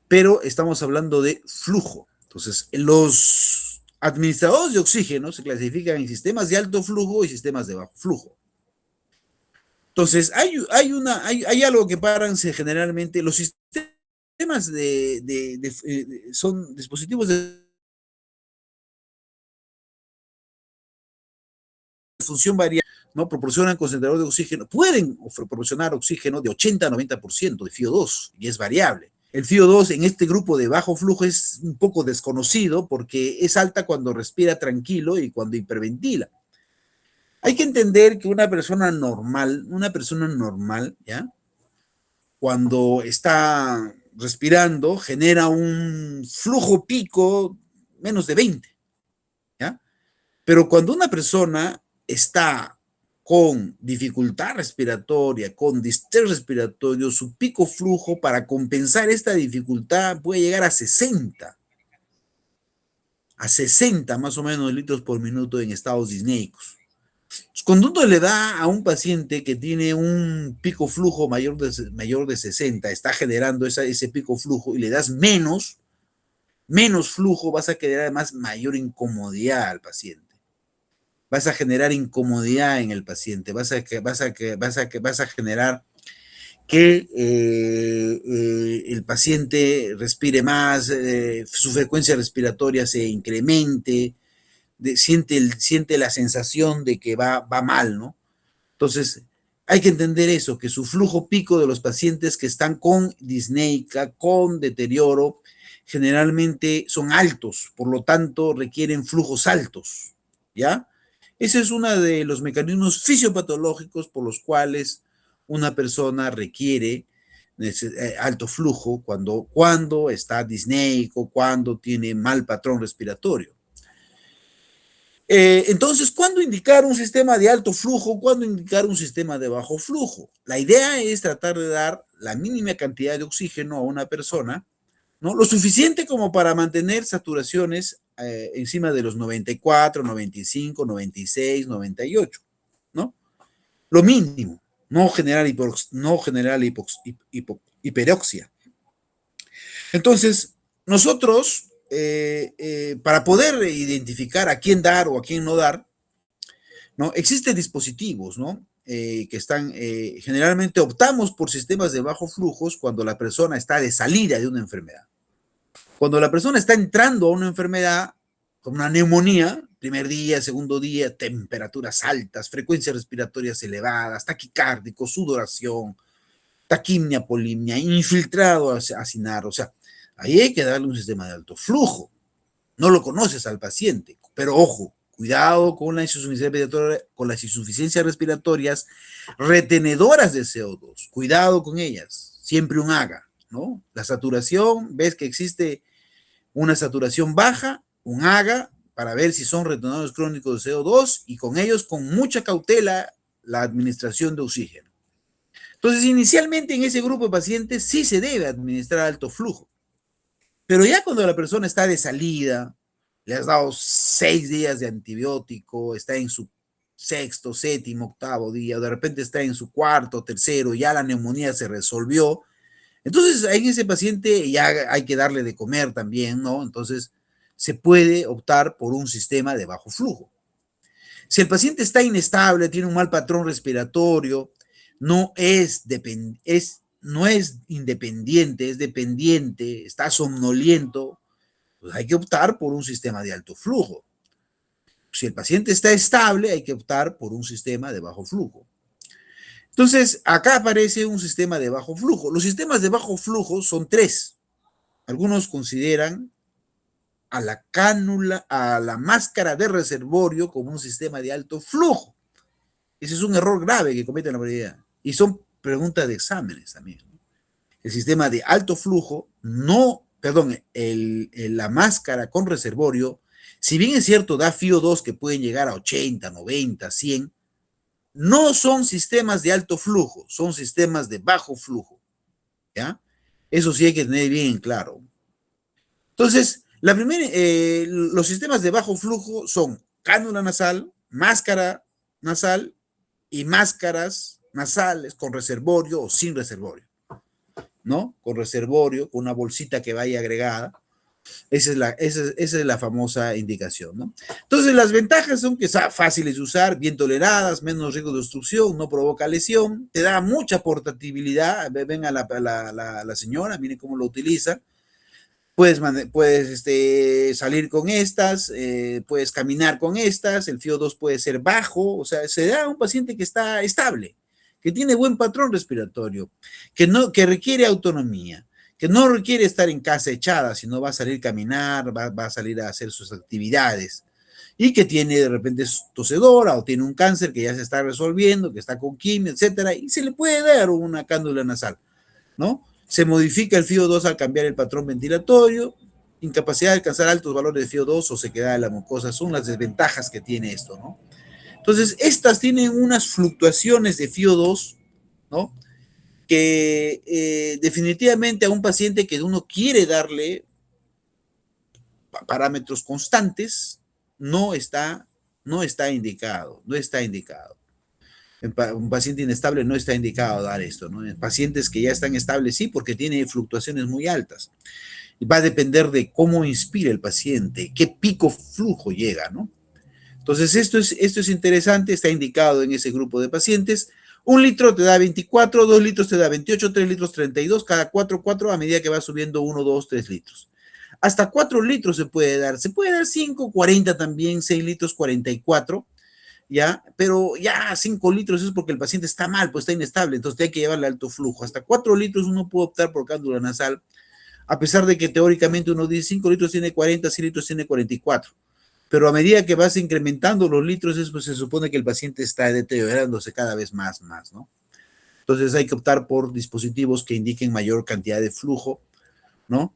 pero estamos hablando de flujo. Entonces, los administradores de oxígeno se clasifican en sistemas de alto flujo y sistemas de bajo flujo. Entonces, hay algo que paran generalmente, los sistemas son dispositivos de función variable, ¿no? Proporcionan concentrador de oxígeno, pueden proporcionar oxígeno de 80 a 90% de FiO2 y es variable. El FiO2 en este grupo de bajo flujo es un poco desconocido porque es alta cuando respira tranquilo y cuando hiperventila. Hay que entender que una persona normal, ¿ya? Cuando está respirando, genera un flujo pico menos de 20, ¿ya? Pero cuando una persona está con dificultad respiratoria, con distrés respiratorio, su pico flujo para compensar esta dificultad puede llegar a 60 más o menos litros por minuto en estados disnéicos. Cuando uno le da a un paciente que tiene un pico flujo mayor de 60, está generando ese pico flujo y le das menos flujo, vas a generar además mayor incomodidad al paciente. Vas a generar incomodidad en el paciente, vas a generar que el paciente respire más, su frecuencia respiratoria se incremente, siente la sensación de que va mal, ¿no? Entonces, hay que entender eso, que su flujo pico de los pacientes que están con disneica, con deterioro, generalmente son altos, por lo tanto requieren flujos altos. ¿ya? Ese es uno de los mecanismos fisiopatológicos por los cuales una persona requiere alto flujo cuando está disneico, cuando tiene mal patrón respiratorio. Entonces, ¿cuándo indicar un sistema de alto flujo? ¿Cuándo indicar un sistema de bajo flujo? La idea es tratar de dar la mínima cantidad de oxígeno a una persona, ¿no? Lo suficiente como para mantener saturaciones encima de los 94, 95, 96, 98, ¿no? Lo mínimo, no generar hiperoxia. Entonces, nosotros, para poder identificar a quién dar o a quién no dar, ¿no? Existen dispositivos, ¿no? Que están, generalmente optamos por sistemas de bajo flujos cuando la persona está de salida de una enfermedad. Cuando la persona está entrando a una enfermedad, como una neumonía, primer día, segundo día, temperaturas altas, frecuencias respiratorias elevadas, taquicárdico, sudoración, taquimia, polimia, infiltrado a SINAR, o sea, ahí hay que darle un sistema de alto flujo. No lo conoces al paciente, pero ojo, cuidado con las insuficiencias respiratorias retenedoras de CO2, cuidado con ellas, siempre un AGA, ¿no? La saturación, ves que existe una saturación baja, un AGA, para ver si son retenedores crónicos de CO2 y con ellos, con mucha cautela, la administración de oxígeno. Entonces, inicialmente en ese grupo de pacientes sí se debe administrar alto flujo, pero ya cuando la persona está de salida, le has dado 6 días de antibiótico, está en su sexto, séptimo, octavo día, o de repente está en su cuarto, tercero, ya la neumonía se resolvió, entonces en ese paciente ya hay que darle de comer también, ¿no? Entonces se puede optar por un sistema de bajo flujo. Si el paciente está inestable, tiene un mal patrón respiratorio, no es independiente, es dependiente, está somnoliento, pues hay que optar por un sistema de alto flujo. Si el paciente está estable, hay que optar por un sistema de bajo flujo. Entonces, acá aparece un sistema de bajo flujo. Los sistemas de bajo flujo son 3. Algunos consideran a la cánula, a la máscara de reservorio como un sistema de alto flujo. Ese es un error grave que comete la mayoría. Y son preguntas de exámenes también. El sistema de alto flujo, la máscara con reservorio, si bien es cierto, da FiO2 que pueden llegar a 80, 90, 100, no son sistemas de alto flujo, son sistemas de bajo flujo, ¿ya? Eso sí hay que tener bien en claro. Entonces, los sistemas de bajo flujo son cánula nasal, máscara nasal y máscaras nasales con reservorio o sin reservorio, ¿no? Con reservorio, con una bolsita que vaya agregada. Esa es la famosa indicación, ¿no? Entonces, las ventajas son que son fáciles de usar, bien toleradas, menos riesgo de obstrucción, no provoca lesión, te da mucha portabilidad. Ven a la señora, miren cómo lo utiliza. Puedes salir con estas, puedes caminar con estas, el FiO2 puede ser bajo, o sea, se da a un paciente que está estable, que tiene buen patrón respiratorio, que requiere autonomía, que no requiere estar en casa echada, sino va a salir a caminar, va a salir a hacer sus actividades, y que tiene de repente tosedora o tiene un cáncer que ya se está resolviendo, que está con quimio, etcétera, y se le puede dar una cánula nasal, ¿no? Se modifica el FiO2 al cambiar el patrón ventilatorio, incapacidad de alcanzar altos valores de FiO2 o sequedad de la mucosa, son las desventajas que tiene esto, ¿no? Entonces, estas tienen unas fluctuaciones de FiO2, ¿no? Que definitivamente a un paciente que uno quiere darle parámetros constantes, no está indicado. Un paciente inestable no está indicado dar esto, ¿no? En pacientes que ya están estables, sí, porque tiene fluctuaciones muy altas. Y va a depender de cómo inspira el paciente, qué pico flujo llega, ¿no? Entonces, esto es interesante, está indicado en ese grupo de pacientes. 1 litro te da 24, 2 litros te da 28, 3 litros 32, cada 4 a medida que va subiendo 1, 2, 3 litros. Hasta 4 litros se puede dar 5, 40 también, 6 litros 44, ¿ya? Pero ya 5 litros es porque el paciente está mal, pues está inestable, entonces hay que llevarle alto flujo. Hasta 4 litros uno puede optar por cánula nasal, a pesar de que teóricamente uno dice 5 litros tiene 40, 6 litros tiene 44. pero a medida que vas incrementando los litros, pues se supone que el paciente está deteriorándose cada vez más, ¿no? Entonces hay que optar por dispositivos que indiquen mayor cantidad de flujo, ¿no?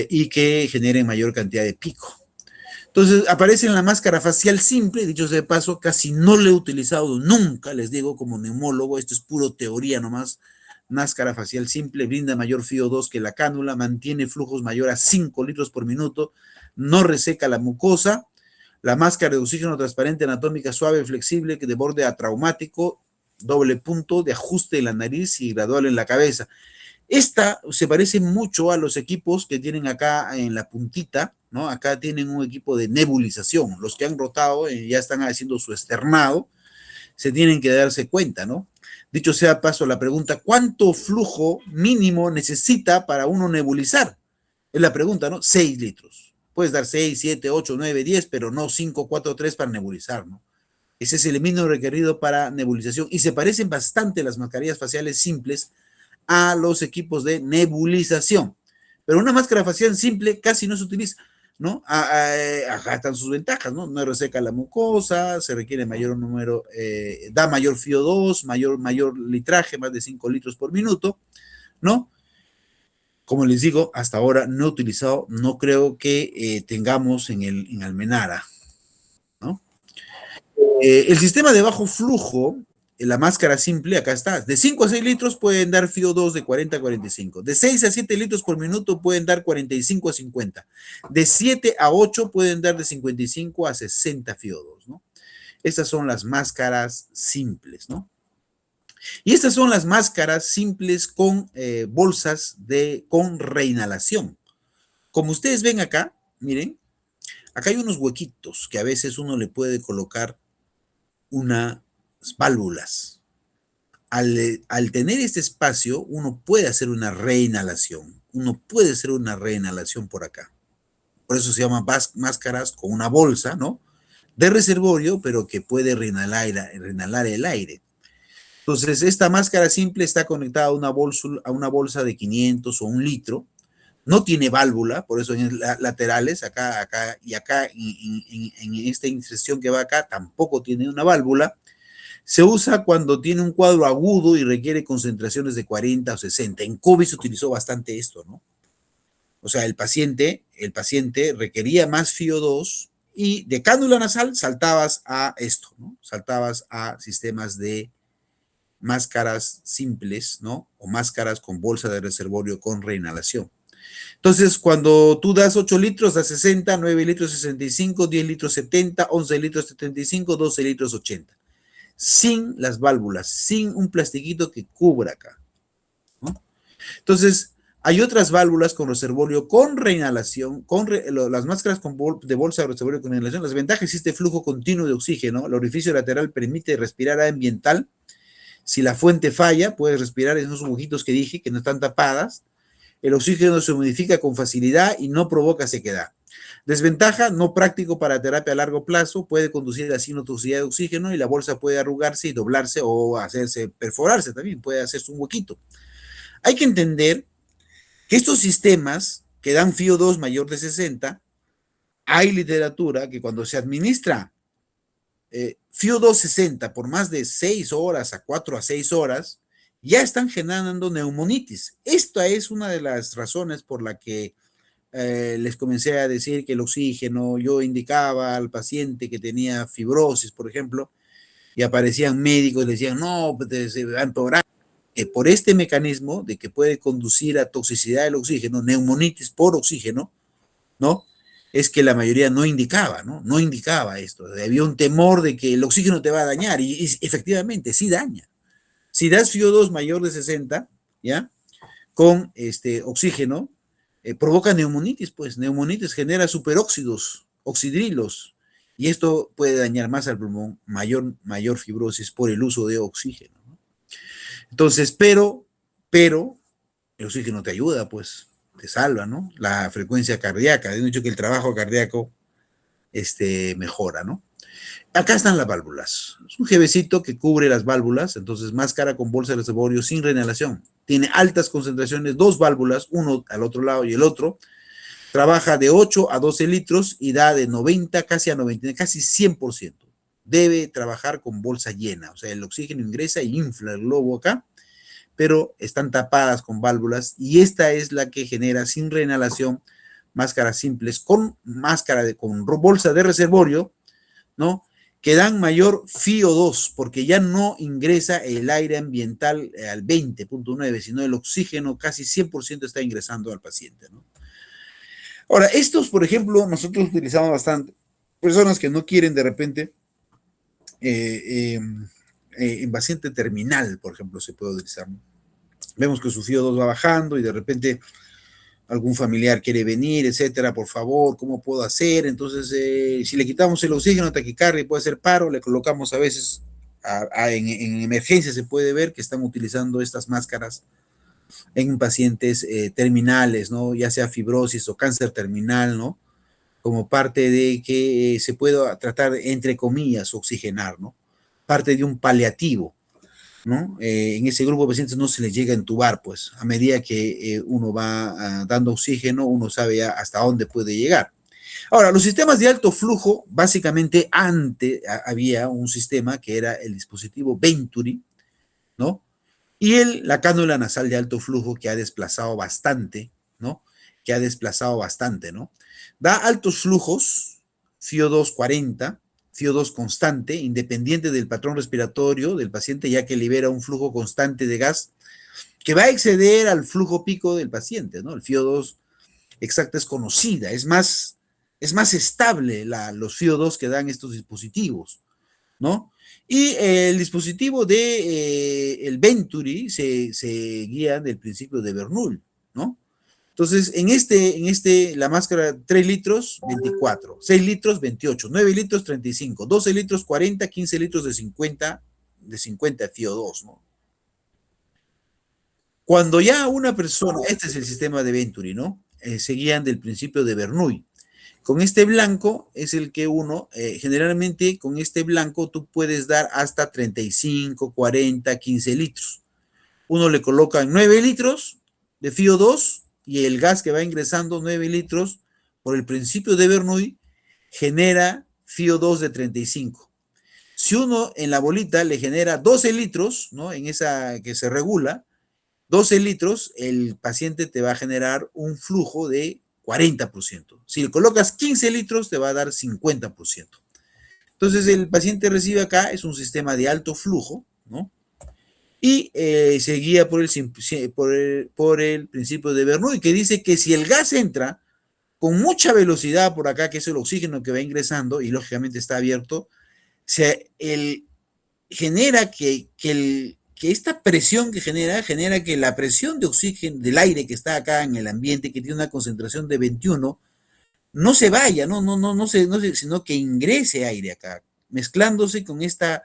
Y que generen mayor cantidad de pico. Entonces aparece en la máscara facial simple, dicho sea de paso, casi no lo he utilizado nunca, les digo, como neumólogo, esto es puro teoría nomás. Máscara facial simple brinda mayor FiO2 que la cánula, mantiene flujos mayor a 5 litros por minuto, no reseca la mucosa. La máscara de oxígeno transparente anatómica suave, flexible, que de borde atraumático, doble punto de ajuste en la nariz y gradual en la cabeza. Esta se parece mucho a los equipos que tienen acá en la puntita, ¿no? Acá tienen un equipo de nebulización. Los que han rotado ya están haciendo su externado, se tienen que darse cuenta, ¿no? Dicho sea paso, la pregunta, ¿cuánto flujo mínimo necesita para uno nebulizar? Es la pregunta, ¿no? 6 litros. Puedes dar 6, 7, 8, 9, 10, pero no 5, 4, 3 para nebulizar, ¿no? Ese es el mínimo requerido para nebulización y se parecen bastante las mascarillas faciales simples a los equipos de nebulización. Pero una máscara facial simple casi no se utiliza, ¿no? Acá están sus ventajas, ¿no? No reseca la mucosa, se requiere mayor número, da mayor FiO2, mayor litraje, más de 5 litros por minuto, ¿no? Como les digo, hasta ahora no he utilizado, no creo que tengamos en Almenara, ¿no? El sistema de bajo flujo, la máscara simple, acá está, de 5 a 6 litros pueden dar FiO2 de 40 a 45, de 6 a 7 litros por minuto pueden dar 45 a 50, de 7 a 8 pueden dar de 55 a 60 FiO2, ¿no? Estas son las máscaras simples, ¿no? Y estas son las máscaras simples con bolsas con reinhalación. Como ustedes ven acá, miren, acá hay unos huequitos que a veces uno le puede colocar unas válvulas. Al tener este espacio, uno puede hacer una reinhalación. Uno puede hacer una reinhalación por acá. Por eso se llaman máscaras con una bolsa, ¿no? De reservorio, pero que puede reinhalar el aire. Entonces, esta máscara simple está conectada a una bolsa de 500 o 1 litro. No tiene válvula, por eso en las laterales, acá y acá, en esta inserción que va acá, tampoco tiene una válvula. Se usa cuando tiene un cuadro agudo y requiere concentraciones de 40 o 60. En COVID se utilizó bastante esto, ¿no? O sea, el paciente requería más FiO2 y de cánula nasal saltabas a esto, ¿no? Saltabas a sistemas de máscaras simples, ¿no? O máscaras con bolsa de reservorio con reinhalación. Entonces, cuando tú das 8 litros, da 60, 9 litros 65, 10 litros 70, 11 litros 75, 12 litros 80. Sin las válvulas, sin un plastiquito que cubra acá, ¿no? Entonces, hay otras válvulas con reservorio con reinhalación, las máscaras de bolsa de reservorio con reinhalación. Las ventajas: existe flujo continuo de oxígeno, el orificio lateral permite respirar aire ambiental. Si la fuente falla, puedes respirar en esos agujitos que dije, que no están tapadas. El oxígeno se humidifica con facilidad y no provoca sequedad. Desventaja: no práctico para terapia a largo plazo, puede conducir a sinotoxicidad de oxígeno y la bolsa puede arrugarse y doblarse o perforarse también, puede hacerse un huequito. Hay que entender que estos sistemas que dan FiO2 mayor de 60, hay literatura que cuando se administra FiO2 60 por más de 6 horas a 4 a 6 horas, ya están generando neumonitis. Esta es una de las razones por la que les comencé a decir que el oxígeno, yo indicaba al paciente que tenía fibrosis, por ejemplo, y aparecían médicos y le decían, no, pues se va a empeorar. Por este mecanismo de que puede conducir a toxicidad del oxígeno, neumonitis por oxígeno, ¿no? Es que la mayoría no indicaba, ¿no? No indicaba esto. Había un temor de que el oxígeno te va a dañar y efectivamente sí daña. Si das FiO2 mayor de 60, ¿ya? Con oxígeno, provoca neumonitis, pues. Neumonitis genera superóxidos, oxidrilos, y esto puede dañar más al pulmón, mayor fibrosis por el uso de oxígeno, ¿no? Entonces, pero, el oxígeno te ayuda, pues, te salva, ¿no? La frecuencia cardíaca, he dicho que el trabajo cardíaco mejora, ¿no? Acá están las válvulas. Es un jevecito que cubre las válvulas, entonces máscara con bolsa de reservorio sin reinhalación. Tiene altas concentraciones, 2 válvulas, uno al otro lado y el otro. trabaja de 8 a 12 litros y da de 90 casi a 90, casi 100%. Debe trabajar con bolsa llena, o sea, el oxígeno ingresa y infla el globo acá, pero están tapadas con válvulas y esta es la que genera sin reinhalación máscaras simples con con bolsa de reservorio, ¿no? Que dan mayor FiO2 porque ya no ingresa el aire ambiental al 20.9, sino el oxígeno casi 100% está ingresando al paciente, ¿no? Ahora, estos, por ejemplo, nosotros utilizamos bastante, personas que no quieren de repente, en paciente terminal, por ejemplo, se puede utilizar, ¿no? Vemos que su FiO2 va bajando y de repente algún familiar quiere venir, etcétera, por favor, ¿cómo puedo hacer? Entonces, si le quitamos el oxígeno, taquicardia, puede ser paro, le colocamos a veces, en emergencia se puede ver que están utilizando estas máscaras en pacientes terminales, ¿no? Ya sea fibrosis o cáncer terminal, ¿no? Como parte de que se pueda tratar, entre comillas, oxigenar, ¿no? Parte de un paliativo, ¿no? En ese grupo de pacientes no se les llega a entubar, pues, a medida que uno va dando oxígeno, uno sabe ya hasta dónde puede llegar. Ahora, los sistemas de alto flujo, básicamente antes había un sistema que era el dispositivo Venturi, ¿no? Y la cánula nasal de alto flujo que ha desplazado bastante, ¿no? Que ha desplazado bastante, ¿no? Da altos flujos, FiO2 40, FiO2 constante, independiente del patrón respiratorio del paciente, ya que libera un flujo constante de gas que va a exceder al flujo pico del paciente, ¿no? El FiO2 exacta es conocida, es más estable los FiO2 que dan estos dispositivos, ¿no? Y el dispositivo de el Venturi se guía del principio de Bernoulli, ¿no? Entonces, la máscara 3 litros, 24, 6 litros, 28, 9 litros, 35, 12 litros, 40, 15 litros de 50 FiO2, ¿no? Cuando ya una persona, este es el sistema de Venturi, ¿no? Se guían del principio de Bernoulli. Con este blanco es el que uno, generalmente con este blanco tú puedes dar hasta 35, 40, 15 litros. Uno le coloca 9 litros de FiO2 y el gas que va ingresando 9 litros por el principio de Bernoulli genera FiO2 de 35. Si uno en la bolita le genera 12 litros, ¿no? En esa que se regula, 12 litros, el paciente te va a generar un flujo de 40%. Si le colocas 15 litros, te va a dar 50%. Entonces, el paciente recibe acá, es un sistema de alto flujo, ¿no? Y se guía por el principio de Bernoulli, que dice que si el gas entra con mucha velocidad por acá, que es el oxígeno que va ingresando, y lógicamente está abierto, genera que esta presión que genera que la presión de oxígeno del aire que está acá en el ambiente, que tiene una concentración de 21, no se vaya, sino que ingrese aire acá, mezclándose con este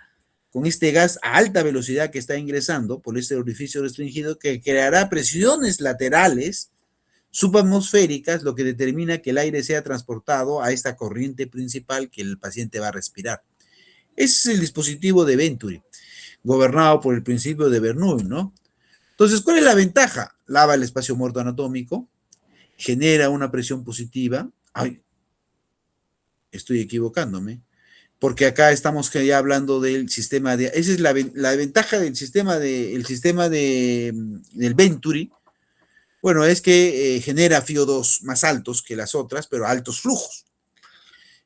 gas a alta velocidad que está ingresando por este orificio restringido, que creará presiones laterales subatmosféricas, lo que determina que el aire sea transportado a esta corriente principal que el paciente va a respirar. Ese es el dispositivo de Venturi, gobernado por el principio de Bernoulli, ¿no? Entonces, ¿cuál es la ventaja? Lava el espacio muerto anatómico, genera una presión positiva. Ay, estoy equivocándome, porque acá estamos ya hablando del sistema de... Esa es la ventaja del sistema del Venturi. Bueno, es que genera FiO2 más altos que las otras, pero altos flujos.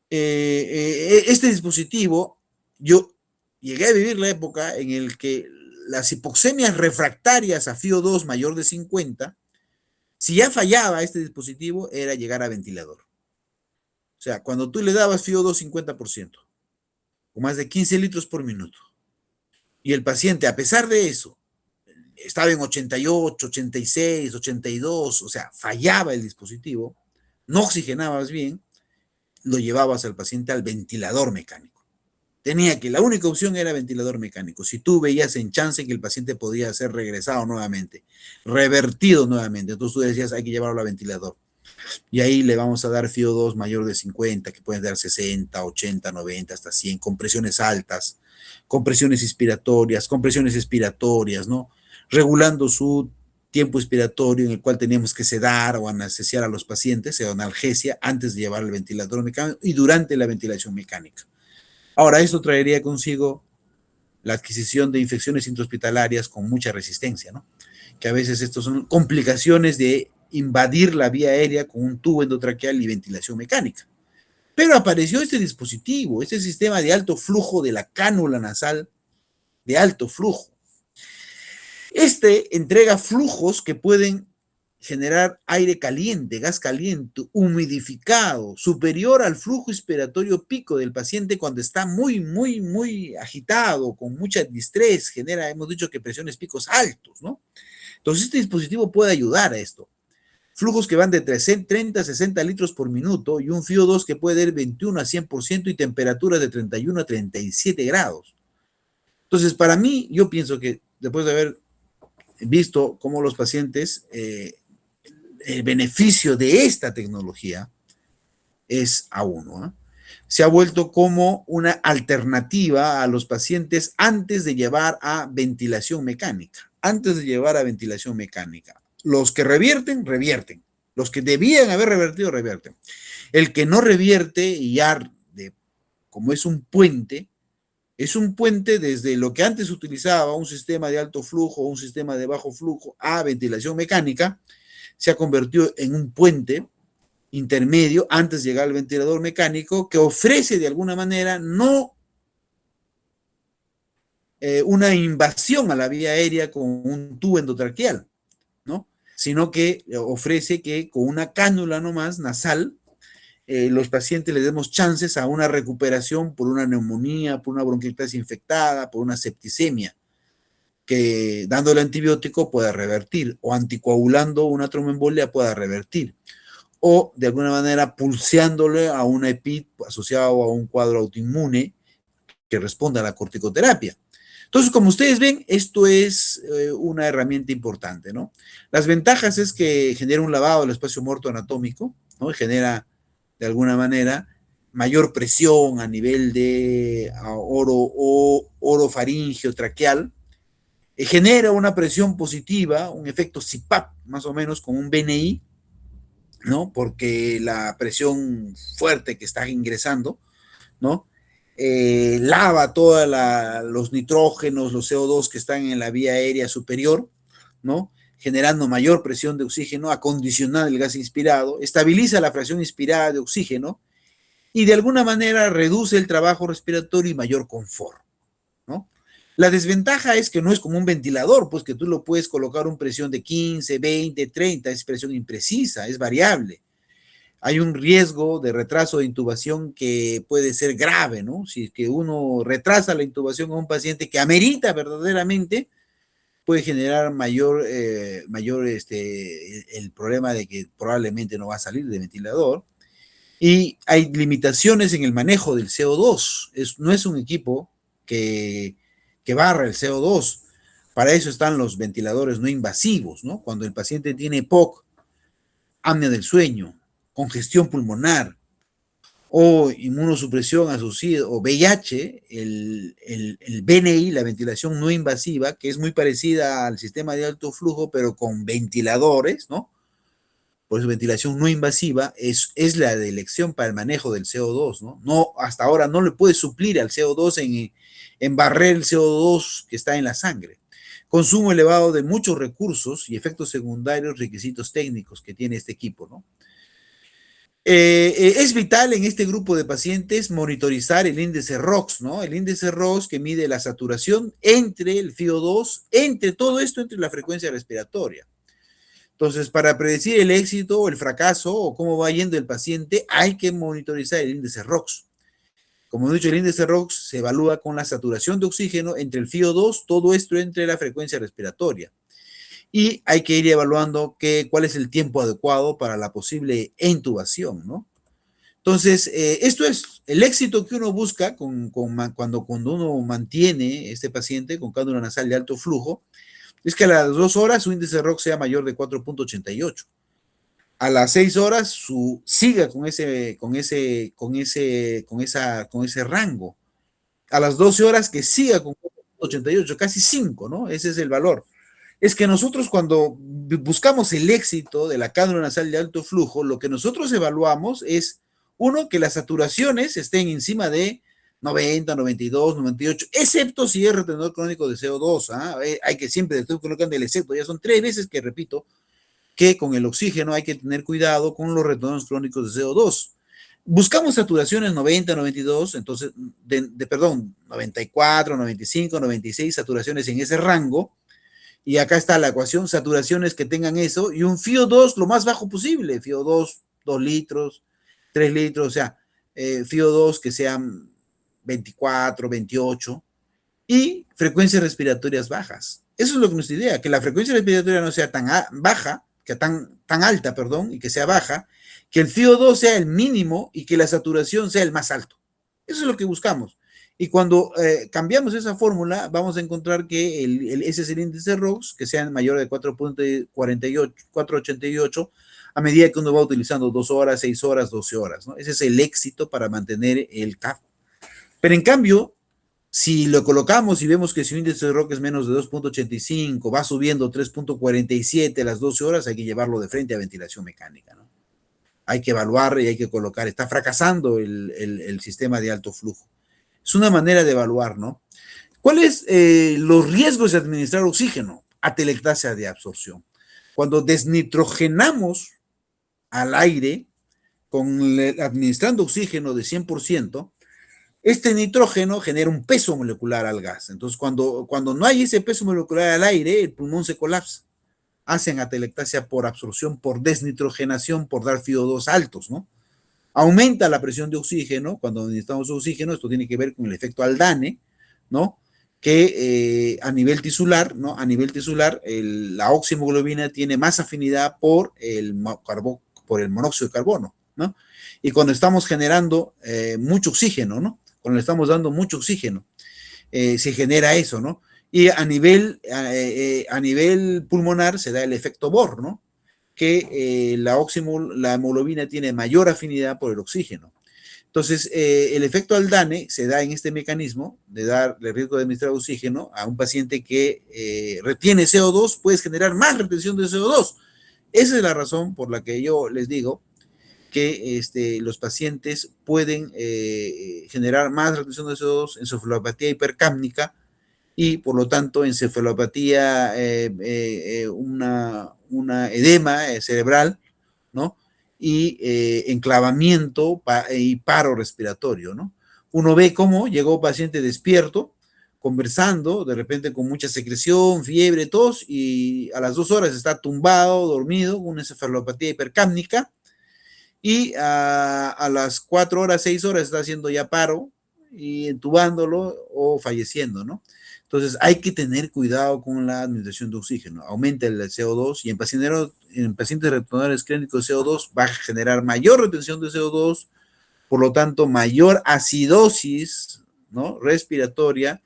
Este dispositivo, yo llegué a vivir la época en el que las hipoxemias refractarias a FiO2 mayor de 50, si ya fallaba este dispositivo, era llegar a ventilador. O sea, cuando tú le dabas FiO2 50%, con más de 15 litros por minuto, y el paciente, a pesar de eso, estaba en 88, 86, 82, o sea, fallaba el dispositivo, no oxigenabas bien, lo llevabas al paciente al ventilador mecánico. La única opción era ventilador mecánico. Si tú veías en chance que el paciente podía ser regresado nuevamente, revertido nuevamente, entonces tú decías, hay que llevarlo a ventilador. Y ahí le vamos a dar FiO2 mayor de 50, que pueden dar 60, 80, 90, hasta 100, compresiones altas, compresiones expiratorias, ¿no? Regulando su tiempo expiratorio en el cual teníamos que sedar o anestesiar a los pacientes, o analgesia, antes de llevar el ventilador mecánico y durante la ventilación mecánica. Ahora, esto traería consigo la adquisición de infecciones intrahospitalarias con mucha resistencia, ¿no? Que a veces estos son complicaciones de invadir la vía aérea con un tubo endotraqueal y ventilación mecánica. Pero apareció este dispositivo, este sistema de alto flujo de la cánula nasal de alto flujo. Este entrega flujos que pueden generar aire caliente, gas caliente, humidificado, superior al flujo expiratorio pico del paciente cuando está muy agitado, con mucha distrés, genera, hemos dicho que presiones picos altos, ¿no? Entonces este dispositivo puede ayudar a esto. Flujos que van de 30 a 60 litros por minuto y un FiO2 que puede ir 21 a 100% y temperaturas de 31 a 37 grados. Entonces, para mí, yo pienso que después de haber visto cómo los pacientes, el beneficio de esta tecnología es a uno, ¿eh? Se ha vuelto como una alternativa a los pacientes antes de llevar a ventilación mecánica. Antes de llevar a ventilación mecánica. Los que revierten, revierten. Los que debían haber revertido, revierten. El que no revierte, y ya como es un puente desde lo que antes utilizaba un sistema de alto flujo o un sistema de bajo flujo a ventilación mecánica, se ha convertido en un puente intermedio antes de llegar al ventilador mecánico que ofrece de alguna manera no una invasión a la vía aérea con un tubo endotraqueal, ¿no? Sino que ofrece que con una cánula nomás nasal los pacientes les demos chances a una recuperación por una neumonía, por una bronquiolitis infectada, por una septicemia, que dándole antibiótico pueda revertir, o anticoagulando una tromboembolia pueda revertir, o de alguna manera pulseándole a una EPID asociado a un cuadro autoinmune que responda a la corticoterapia. Entonces, como ustedes ven, esto es una herramienta importante, ¿no? Las ventajas es que genera un lavado del espacio muerto anatómico, ¿no? Y genera, de alguna manera, mayor presión a nivel de orofaringeo traqueal, genera una presión positiva, un efecto CPAP, más o menos, con un BNI, ¿no? Porque la presión fuerte que está ingresando, ¿no? Lava todos los nitrógenos, los CO2 que están en la vía aérea superior, ¿no? Generando mayor presión de oxígeno, acondicionando el gas inspirado, estabiliza la fracción inspirada de oxígeno y de alguna manera reduce el trabajo respiratorio y mayor confort, ¿no? La desventaja es que no es como un ventilador, pues que tú lo puedes colocar una presión de 15, 20, 30, es presión imprecisa, es variable. Hay un riesgo de retraso de intubación que puede ser grave, ¿no? Si es que uno retrasa la intubación a un paciente que amerita verdaderamente, puede generar mayor el problema de que probablemente no va a salir de ventilador. Y hay limitaciones en el manejo del CO2. No es un equipo que barra el CO2. Para eso están los ventiladores no invasivos, ¿no? Cuando el paciente tiene EPOC, apnea del sueño, congestión pulmonar o inmunosupresión asociada o VIH, el BNI, la ventilación no invasiva, que es muy parecida al sistema de alto flujo, pero con ventiladores, ¿no? Por eso ventilación no invasiva es la de elección para el manejo del CO2, ¿no? No, hasta ahora no le puede suplir al CO2 en barrer el CO2 que está en la sangre. Consumo elevado de muchos recursos y efectos secundarios, requisitos técnicos que tiene este equipo, ¿no? Es vital en este grupo de pacientes monitorizar el índice ROX, ¿no? El índice ROX que mide la saturación entre el FiO2, entre todo esto, entre la frecuencia respiratoria. Entonces, para predecir el éxito o el fracaso o cómo va yendo el paciente, hay que monitorizar el índice ROX. Como he dicho, el índice ROX se evalúa con la saturación de oxígeno entre el FiO2, todo esto entre la frecuencia respiratoria. Y hay que ir evaluando cuál es el tiempo adecuado para la posible intubación, ¿no? Entonces, esto es el éxito que uno busca cuando uno mantiene este paciente con cánula nasal de alto flujo, es que a las 2 horas su índice ROX sea mayor de 4.88. A las 6 horas siga con ese rango. A las 12 horas que siga con 4.88, casi 5, ¿no? Ese es el valor. es que nosotros cuando buscamos el éxito de la cánula nasal de alto flujo, lo que nosotros evaluamos es, uno, que las saturaciones estén encima de 90, 92, 98, excepto si es retenedor crónico de CO2. Hay que siempre estoy colocando el excepto, ya son 3 veces que repito que con el oxígeno hay que tener cuidado con los retenedores crónicos de CO2. Buscamos saturaciones 90, 92, entonces, perdón, 94, 95, 96 saturaciones en ese rango. Y acá está la ecuación, saturaciones que tengan eso, y un FiO2 lo más bajo posible, FiO2 2 litros, 3 litros, o sea, FiO2 que sean 24, 28, y frecuencias respiratorias bajas. Eso es lo que nuestra idea, que la frecuencia respiratoria no sea tan baja, que tan alta, perdón, y que sea baja, que el FiO2 sea el mínimo y que la saturación sea el más alto. Eso es lo que buscamos. Y cuando cambiamos esa fórmula, vamos a encontrar que ese es el índice ROX, que sea mayor de 4.88 a medida que uno va utilizando 2 horas, 6 horas, 12 horas, ¿no? Ese es el éxito para mantener el CAF. Pero en cambio, si lo colocamos y vemos que su índice de ROC es menos de 2.85, va subiendo 3.47 a las 12 horas, hay que llevarlo de frente a ventilación mecánica, ¿no? Hay que evaluar y hay que colocar. Está fracasando el sistema de alto flujo. Es una manera de evaluar, ¿no? ¿Cuáles los riesgos de administrar oxígeno? Atelectasia de absorción. Cuando desnitrogenamos al aire administrando oxígeno de 100%, este nitrógeno genera un peso molecular al gas. Entonces, cuando no hay ese peso molecular al aire, el pulmón se colapsa. Hacen atelectasia por absorción, por desnitrogenación, por dar FiO2 altos, ¿no? Aumenta la presión de oxígeno cuando necesitamos oxígeno. Esto tiene que ver con el efecto Aldane, ¿no? Que a nivel tisular, ¿no? A nivel tisular, la oxihemoglobina tiene más afinidad por el monóxido de carbono, ¿no? Y cuando estamos generando mucho oxígeno, ¿no? Cuando le estamos dando mucho oxígeno, se genera eso, ¿no? Y a nivel pulmonar se da el efecto Bohr, ¿no? Que la hemoglobina tiene mayor afinidad por el oxígeno. Entonces, el efecto Aldane se da en este mecanismo de darle riesgo de administrar oxígeno a un paciente que retiene CO2, puedes generar más retención de CO2. Esa es la razón por la que yo les digo que los pacientes pueden generar más retención de CO2 en encefalopatía hipercápnica y, por lo tanto, encefalopatía, una edema cerebral, ¿no? Y enclavamiento y paro respiratorio, ¿no? Uno ve cómo llegó un paciente despierto, conversando, de repente con mucha secreción, fiebre, tos, y a las 2 horas está tumbado, dormido, con una encefalopatía hipercápnica, y a las 4 horas, 6 horas está haciendo ya paro y entubándolo o falleciendo, ¿no? Entonces hay que tener cuidado con la administración de oxígeno. Aumenta el CO2 y en pacientes retenedores clínicos de CO2 va a generar mayor retención de CO2, por lo tanto mayor acidosis, ¿no? Respiratoria.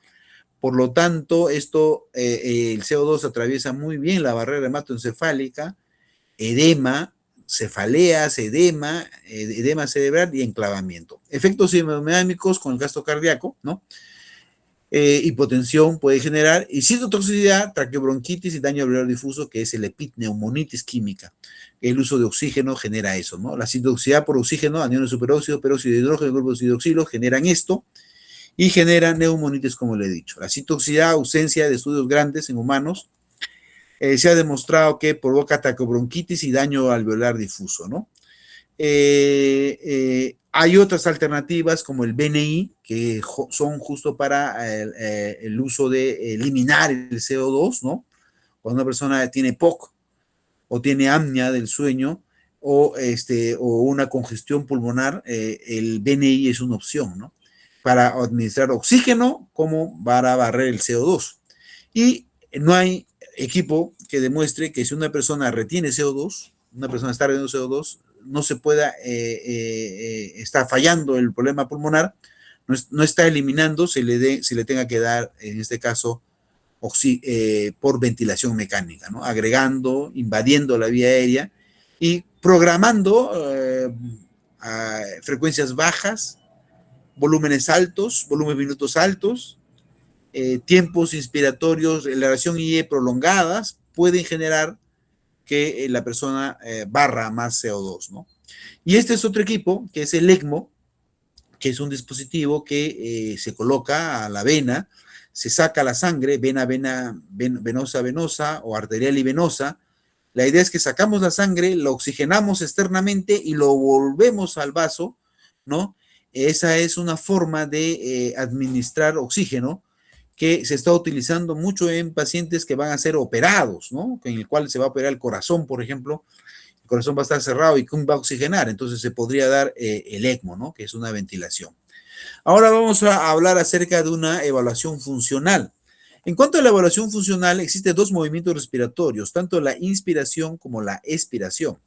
Por lo tanto, el CO2 atraviesa muy bien la barrera hematoencefálica, edema, cefaleas, edema cerebral y enclavamiento. Efectos hemodinámicos con el gasto cardíaco, ¿no? Hipotensión puede generar, y citotoxicidad, traqueobronquitis y daño alveolar difuso, que es el EPIT, neumonitis química. El uso de oxígeno genera eso, ¿no? La citotoxicidad por oxígeno, anión superóxido, peróxido de hidrógeno, grupos de hidroxilo, generan esto y generan neumonitis, como le he dicho. La citotoxicidad, ausencia de estudios grandes en humanos, se ha demostrado que provoca traqueobronquitis y daño alveolar difuso, ¿no? Hay otras alternativas como el BNI, que son justo para el uso de eliminar el CO2, ¿no? Cuando una persona tiene POC o tiene apnea del sueño o una congestión pulmonar, el BNI es una opción, ¿no? Para administrar oxígeno como para barrer el CO2. Y no hay equipo que demuestre que si una persona retiene CO2, una persona está reteniendo CO2, no se pueda, está fallando el problema pulmonar, no está eliminando, se le tenga que dar, en este caso, por ventilación mecánica, ¿no? Agregando, invadiendo la vía aérea y programando a frecuencias bajas, volúmenes altos, volúmenes minutos altos, tiempos inspiratorios, relación IE prolongadas, pueden generar que la persona barra más CO2, ¿no? Y este es otro equipo, que es el ECMO, que es un dispositivo que se coloca a la vena, se saca la sangre, venosa, venosa o arterial y venosa. La idea es que sacamos la sangre, lo oxigenamos externamente y lo volvemos al vaso, ¿no? Esa es una forma de administrar oxígeno que se está utilizando mucho en pacientes que van a ser operados, ¿no? En el cual se va a operar el corazón, por ejemplo. El corazón va a estar cerrado y ¿cómo va a oxigenar? Entonces se podría dar el ECMO, ¿no? Que es una ventilación. Ahora vamos a hablar acerca de una evaluación funcional. En cuanto a la evaluación funcional, existen dos movimientos respiratorios, tanto la inspiración como la expiración.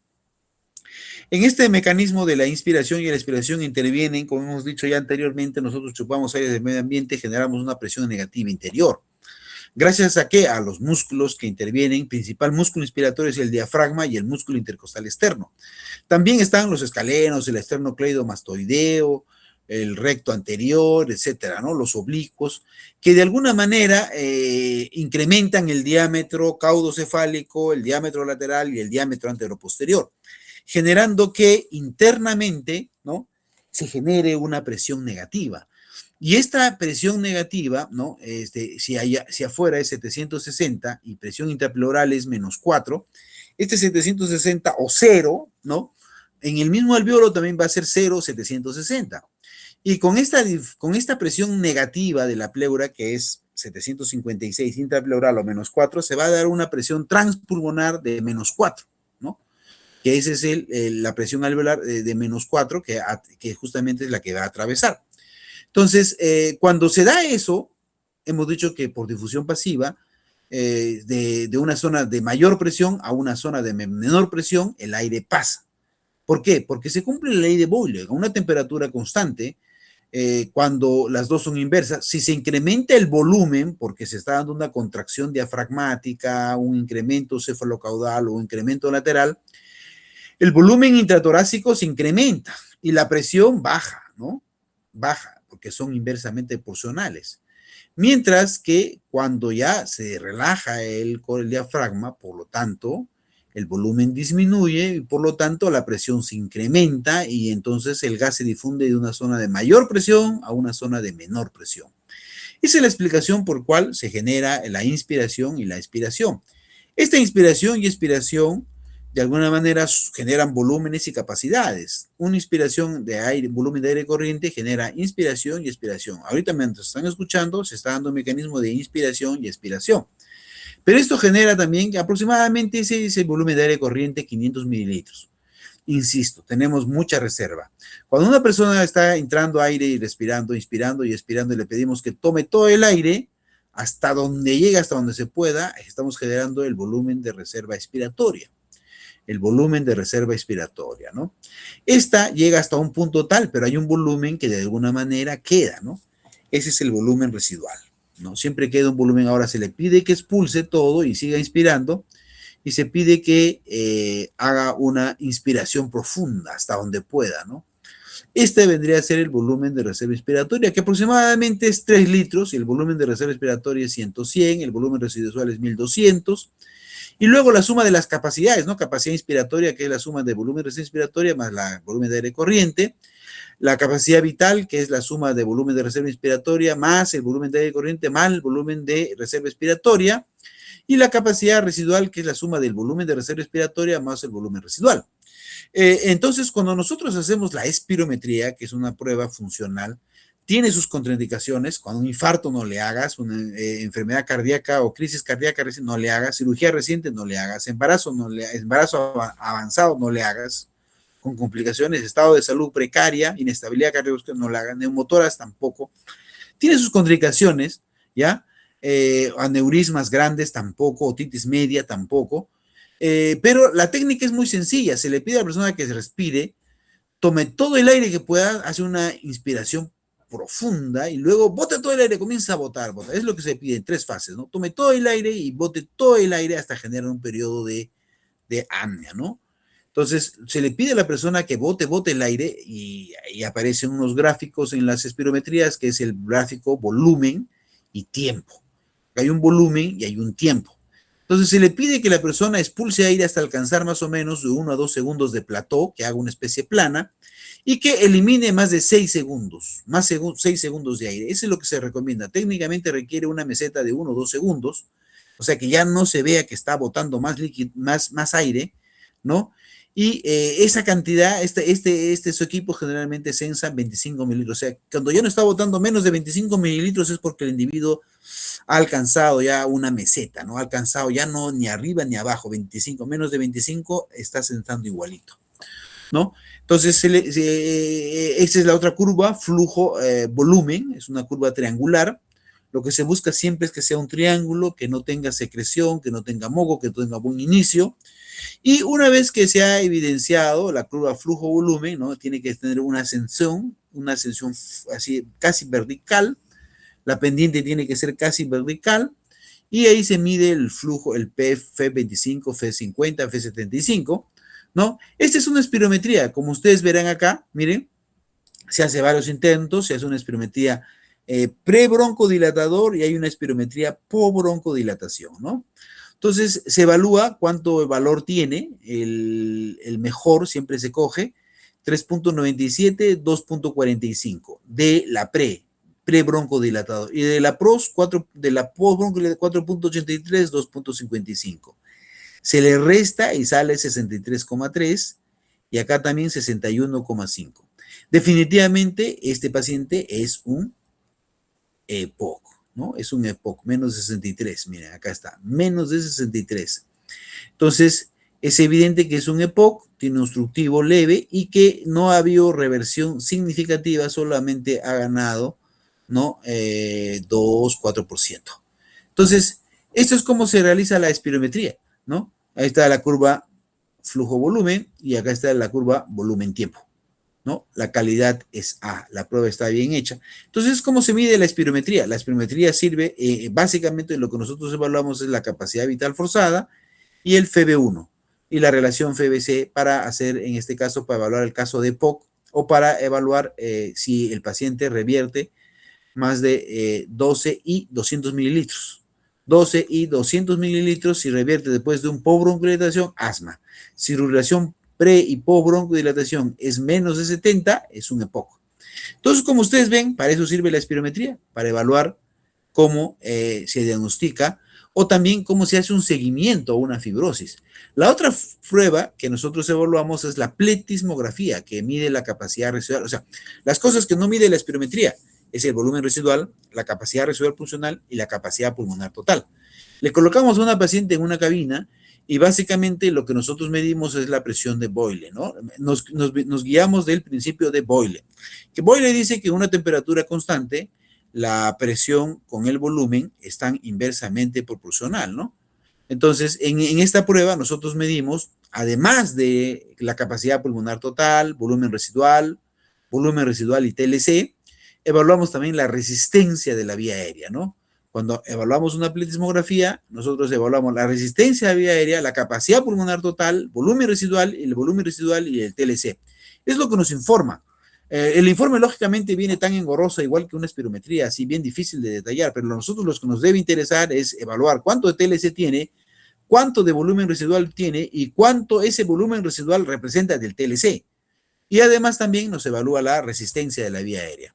En este mecanismo de la inspiración y la expiración intervienen, como hemos dicho ya anteriormente, nosotros chupamos aire del medio ambiente, generamos una presión negativa interior. ¿Gracias a qué? A los músculos que intervienen, principal músculo inspiratorio es el diafragma y el músculo intercostal externo. También están los escalenos, el esternocleidomastoideo, el recto anterior, etcétera, ¿no? Los oblicuos, que de alguna manera incrementan el diámetro caudocefálico, el diámetro lateral y el diámetro anteroposterior, generando que internamente, ¿no? Se genere una presión negativa. Y esta presión negativa, ¿no? Si afuera es 760 y presión intrapleural es -4, este 760 o 0, ¿no? En el mismo alveolo también va a ser 0, 760. Y con esta presión negativa de la pleura, que es 756 intrapleural o -4, se va a dar una presión transpulmonar de -4, ¿no? Que esa es la presión alveolar de -4, que justamente es la que va a atravesar. Entonces, cuando se da eso, hemos dicho que por difusión pasiva, de una zona de mayor presión a una zona de menor presión, el aire pasa. ¿Por qué? Porque se cumple la ley de Boyle, a una temperatura constante, cuando las dos son inversas, si se incrementa el volumen, porque se está dando una contracción diafragmática, un incremento cefalocaudal o un incremento lateral, el volumen intratorácico se incrementa y la presión baja, ¿no? Baja, porque son inversamente proporcionales. Mientras que cuando ya se relaja el diafragma, por lo tanto, el volumen disminuye y por lo tanto la presión se incrementa y entonces el gas se difunde de una zona de mayor presión a una zona de menor presión. Esa es la explicación por cual se genera la inspiración y la expiración. Esta inspiración y expiración de alguna manera generan volúmenes y capacidades. Una inspiración de aire, volumen de aire corriente genera inspiración y expiración. Ahorita mientras están escuchando se está dando un mecanismo de inspiración y expiración. Pero esto genera también aproximadamente ese volumen de aire corriente, 500 mililitros. Insisto, tenemos mucha reserva. Cuando una persona está entrando aire y respirando, inspirando y expirando, y le pedimos que tome todo el aire hasta donde llega, hasta donde se pueda, estamos generando el volumen de reserva expiratoria. El volumen de reserva expiratoria, ¿no? Esta llega hasta un punto tal, pero hay un volumen que de alguna manera queda, ¿no? Ese es el volumen residual, ¿no? Siempre queda un volumen. Ahora se le pide que expulse todo y siga inspirando, y se pide que haga una inspiración profunda hasta donde pueda, ¿no? Este vendría a ser el volumen de reserva expiratoria, que aproximadamente es 3 litros, y el volumen de reserva expiratoria es 100, el volumen residual es 1200, y luego la suma de las capacidades, ¿no? Capacidad inspiratoria, que es la suma de volumen de reserva inspiratoria más el volumen de aire corriente, la capacidad vital, que es la suma de volumen de reserva inspiratoria más el volumen de aire corriente más el volumen de reserva expiratoria, y la capacidad residual, que es la suma del volumen de reserva respiratoria más el volumen residual. Entonces, cuando nosotros hacemos la espirometría, que es una prueba funcional, tiene sus contraindicaciones. Cuando un infarto no le hagas, una enfermedad cardíaca o crisis cardíaca no le hagas, cirugía reciente no le hagas, embarazo avanzado no le hagas, con complicaciones, estado de salud precaria, inestabilidad cardiovascular no le hagas, neumotoras tampoco. Tiene sus contraindicaciones, ¿ya? Aneurismas grandes tampoco, otitis media tampoco, pero la técnica es muy sencilla. Se le pide a la persona que se respire, tome todo el aire que pueda, hace una inspiración profunda y luego bote todo el aire, comienza a botar. Es lo que se pide en 3 fases, ¿no? Tome todo el aire y bote todo el aire hasta generar un periodo de apnea, ¿no? Entonces, se le pide a la persona que bote el aire y aparecen unos gráficos en las espirometrías, que es el gráfico volumen y tiempo. Hay un volumen y hay un tiempo. Entonces se le pide que la persona expulse aire hasta alcanzar más o menos de 1 a 2 segundos de plató, que haga una especie plana, y que elimine más de 6 segundos, 6 segundos de aire. Eso es lo que se recomienda. Técnicamente requiere una meseta de 1 o 2 segundos, o sea que ya no se vea que está botando más líquido, más aire, ¿no? Y esa cantidad, su equipo generalmente censa 25 mililitros. O sea, cuando ya no está botando menos de 25 mililitros es porque el individuo ha alcanzado ya una meseta, ¿no? Ha alcanzado ya no ni arriba ni abajo, 25, menos de 25 está sentando igualito, ¿no? Entonces, esa es la otra curva, flujo-volumen, es una curva triangular. Lo que se busca siempre es que sea un triángulo, que no tenga secreción, que no tenga moco, que tenga buen inicio. Y una vez que se ha evidenciado la curva flujo-volumen, ¿no? Tiene que tener una ascensión así casi vertical. La pendiente tiene que ser casi vertical. Y ahí se mide el flujo, el F25, F50, F75, ¿no? Esta es una espirometría, como ustedes verán acá, miren, se hace varios intentos, se hace una espirometría pre-broncodilatador y hay una espirometría po-broncodilatación, ¿no? Entonces se evalúa cuánto valor tiene, el mejor siempre se coge, 3.97, 2.45 de la pre-broncodilatador y de la post 4.83, 2.55. Se le resta y sale 63,3 y acá también 61,5. Definitivamente este paciente es un EPOC, ¿no? Es un EPOC, menos de 63, miren, acá está, menos de 63. Entonces, es evidente que es un EPOC, tiene obstructivo leve y que no ha habido reversión significativa, solamente ha ganado, ¿no? 2, 4%. Entonces, esto es cómo se realiza la espirometría, ¿no? Ahí está la curva flujo-volumen y acá está la curva volumen-tiempo, ¿no? La calidad es A, la prueba está bien hecha. Entonces, ¿cómo se mide la espirometría? La espirometría sirve, básicamente lo que nosotros evaluamos es la capacidad vital forzada y el FB1 y la relación FBC para hacer, en este caso, para evaluar el caso de POC o para evaluar si el paciente revierte más de 12 y 200 mililitros. 12 y 200 mililitros si revierte después de un post-broncodilatación, asma. Si relación pre- y post-broncodilatación es menos de 70, es un EPOC. Entonces, como ustedes ven, para eso sirve la espirometría, para evaluar cómo se diagnostica o también cómo se hace un seguimiento a una fibrosis. La otra prueba que nosotros evaluamos es la pletismografía, que mide la capacidad residual. O sea, las cosas que no mide la espirometría es el volumen residual, la capacidad residual funcional y la capacidad pulmonar total. Le colocamos a una paciente en una cabina y básicamente lo que nosotros medimos es la presión de Boyle, ¿no? Nos guiamos del principio de Boyle, que Boyle dice que una temperatura constante, la presión con el volumen están inversamente proporcional, ¿no? Entonces, en esta prueba nosotros medimos, además de la capacidad pulmonar total, volumen residual y TLC, evaluamos también la resistencia de la vía aérea, ¿no? Cuando evaluamos una pletismografía, nosotros evaluamos la resistencia de la vía aérea, la capacidad pulmonar total, volumen residual y el TLC. Es lo que nos informa. El informe lógicamente viene tan engorroso igual que una espirometría, así bien difícil de detallar, pero nosotros lo que nos debe interesar es evaluar cuánto de TLC tiene, cuánto de volumen residual tiene y cuánto ese volumen residual representa del TLC. Y además también nos evalúa la resistencia de la vía aérea.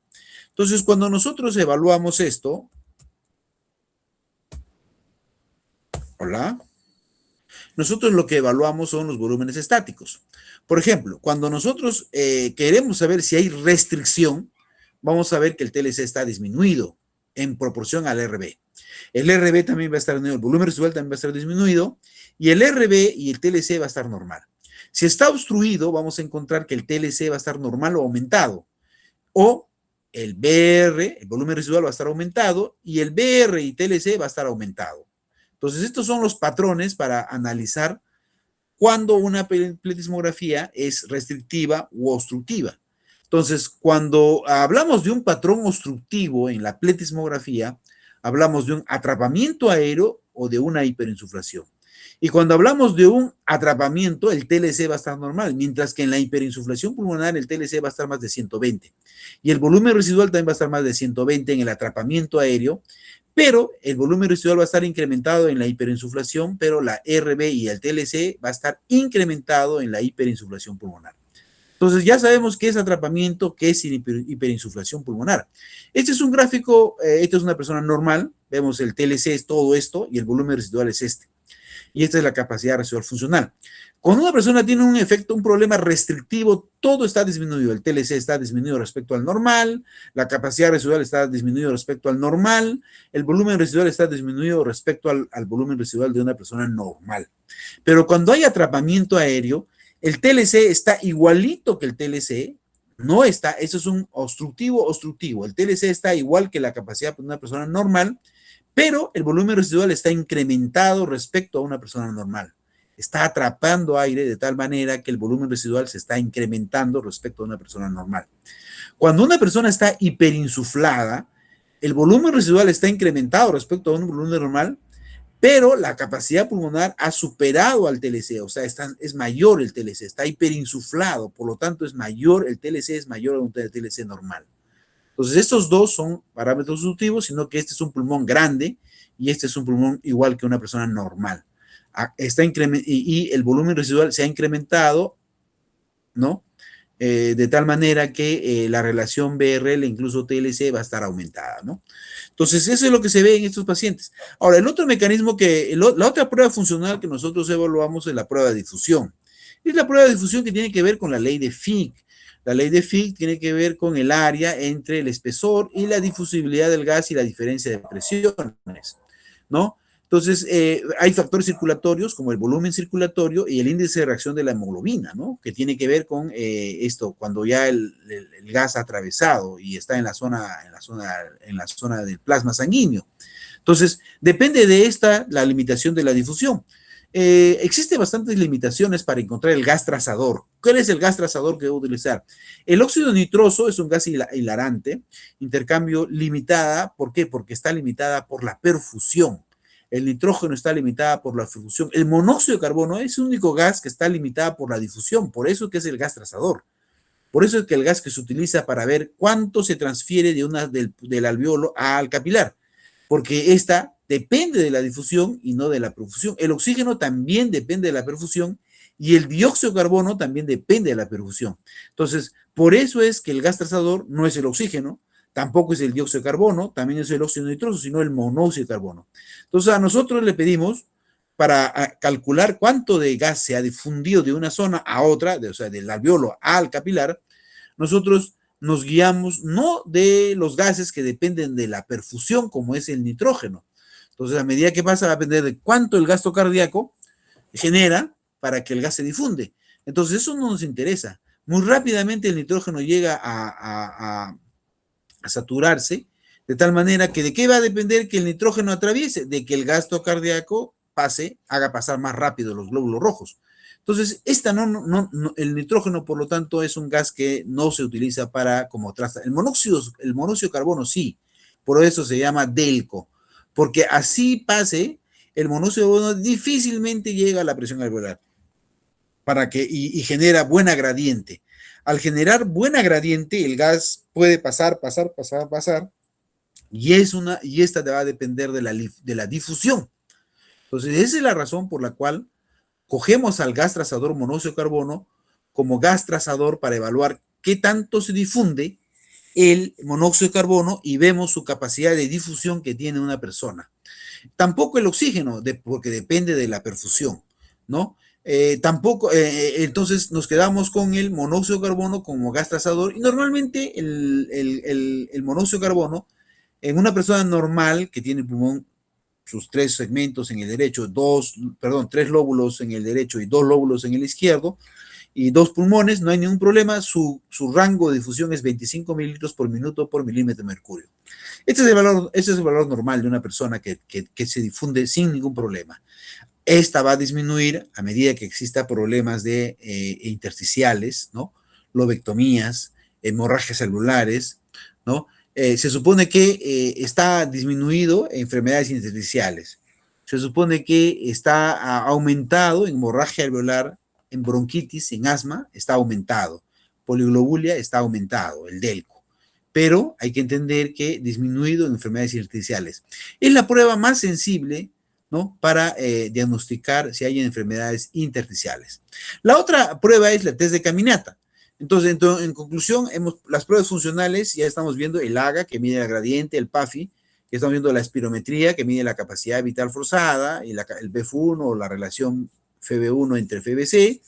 Entonces, cuando nosotros evaluamos esto, hola, nosotros lo que evaluamos son los volúmenes estáticos. Por ejemplo, cuando nosotros queremos saber si hay restricción, vamos a ver que el TLC está disminuido en proporción al RB. El RB también va a estar disminuido, el volumen residual también va a estar disminuido y el RB y el TLC va a estar normal. Si está obstruido, vamos a encontrar que el TLC va a estar normal o aumentado. O el BR, el volumen residual va a estar aumentado y el BR y TLC va a estar aumentado. Entonces, estos son los patrones para analizar cuando una pletismografía es restrictiva u obstructiva. Entonces, cuando hablamos de un patrón obstructivo en la pletismografía, hablamos de un atrapamiento aéreo o de una hiperinsuflación. Y cuando hablamos de un atrapamiento, el TLC va a estar normal, mientras que en la hiperinsuflación pulmonar el TLC va a estar más de 120. Y el volumen residual también va a estar más de 120 en el atrapamiento aéreo, pero el volumen residual va a estar incrementado en la hiperinsuflación, pero la RB y el TLC va a estar incrementado en la hiperinsuflación pulmonar. Entonces ya sabemos qué es atrapamiento, qué es hiperinsuflación pulmonar. Este es un gráfico, esta es una persona normal, vemos el TLC es todo esto y el volumen residual es este. Y esta es la capacidad residual funcional. Cuando una persona tiene un efecto, un problema restrictivo, todo está disminuido. El TLC está disminuido respecto al normal, la capacidad residual está disminuido respecto al normal, el volumen residual está disminuido respecto al volumen residual de una persona normal. Pero cuando hay atrapamiento aéreo, el TLC está igualito que el TLC, no está, eso es un obstructivo. El TLC está igual que la capacidad de una persona normal, pero el volumen residual está incrementado respecto a una persona normal. Está atrapando aire de tal manera que el volumen residual se está incrementando respecto a una persona normal. Cuando una persona está hiperinsuflada, el volumen residual está incrementado respecto a un volumen normal, pero la capacidad pulmonar ha superado al TLC, o sea, es mayor el TLC, está hiperinsuflado, por lo tanto es mayor, el TLC es mayor a un TLC normal. Entonces, estos dos son parámetros sustitutivos, sino que este es un pulmón grande y este es un pulmón igual que una persona normal. Y el volumen residual se ha incrementado, ¿no? De tal manera que la relación BRL, incluso TLC, va a estar aumentada, ¿no? Entonces, eso es lo que se ve en estos pacientes. Ahora, el otro mecanismo la otra prueba funcional que nosotros evaluamos es la prueba de difusión. Es la prueba de difusión que tiene que ver con la ley de Fick. La ley de Fick tiene que ver con el área entre el espesor y la difusibilidad del gas y la diferencia de presiones, ¿no? Entonces, hay factores circulatorios como el volumen circulatorio y el índice de reacción de la hemoglobina, ¿no? Que tiene que ver con esto, cuando ya el gas ha atravesado y está en la zona del plasma sanguíneo. Entonces, depende de la limitación de la difusión. Existen bastantes limitaciones para encontrar el gas trazador. ¿Cuál es el gas trazador que debo utilizar? El óxido nitroso es un gas hilarante, intercambio limitada. ¿Por qué? Porque está limitada por la perfusión. El nitrógeno está limitada por la perfusión. El monóxido de carbono es el único gas que está limitada por la difusión. Por eso que es el gas trazador. Por eso es que el gas que se utiliza para ver cuánto se transfiere del alveolo al capilar. Porque esta depende de la difusión y no de la perfusión. El oxígeno también depende de la perfusión y el dióxido de carbono también depende de la perfusión. Entonces, por eso es que el gas trazador no es el oxígeno, tampoco es el dióxido de carbono, también es el óxido nitroso, sino el monóxido de carbono. Entonces, a nosotros le pedimos para calcular cuánto de gas se ha difundido de una zona a otra, o sea, del alveolo al capilar, nosotros nos guiamos no de los gases que dependen de la perfusión, como es el nitrógeno. Entonces, a medida que pasa, va a depender de cuánto el gasto cardíaco genera para que el gas se difunde. Entonces, eso no nos interesa. Muy rápidamente el nitrógeno llega a saturarse, de tal manera que ¿de qué va a depender que el nitrógeno atraviese? De que el gasto cardíaco haga pasar más rápido los glóbulos rojos. Entonces, el nitrógeno, por lo tanto, es un gas que no se utiliza como traza. El monóxido de carbono sí, por eso se llama DELCO, porque así pase, el monóxido de carbono difícilmente llega a la presión alveolar y genera buena gradiente. Al generar buena gradiente, el gas puede pasar, y esta va a depender de la difusión. Entonces, esa es la razón por la cual cogemos al gas trazador monóxido de carbono como gas trazador para evaluar qué tanto se difunde el monóxido de carbono y vemos su capacidad de difusión que tiene una persona. Tampoco el oxígeno, porque depende de la perfusión, ¿no? Entonces nos quedamos con el monóxido de carbono como gas trazador y normalmente el monóxido de carbono en una persona normal que tiene el pulmón, sus 3 segmentos en el derecho, 3 lóbulos en el derecho y 2 lóbulos en el izquierdo, y 2 pulmones, no hay ningún problema, su rango de difusión es 25 mililitros por minuto por milímetro de mercurio. Este es el valor normal de una persona que se difunde sin ningún problema. Esta va a disminuir a medida que exista problemas de intersticiales, ¿no? Lobectomías, hemorragias celulares, ¿no? Se supone que está disminuido en enfermedades intersticiales. se supone que está aumentado en hemorragia alveolar, en bronquitis, en asma, está aumentado. Poliglobulia está aumentado, el DELCO. Pero hay que entender que disminuido en enfermedades intersticiales. Es la prueba más sensible, ¿no?, para diagnosticar si hay enfermedades intersticiales. La otra prueba es la test de caminata. Entonces, en conclusión, las pruebas funcionales, ya estamos viendo el AGA, que mide el gradiente, el PAFI, que estamos viendo la espirometría, que mide la capacidad vital forzada, y el BF1 o la relación FB1 entre FBC.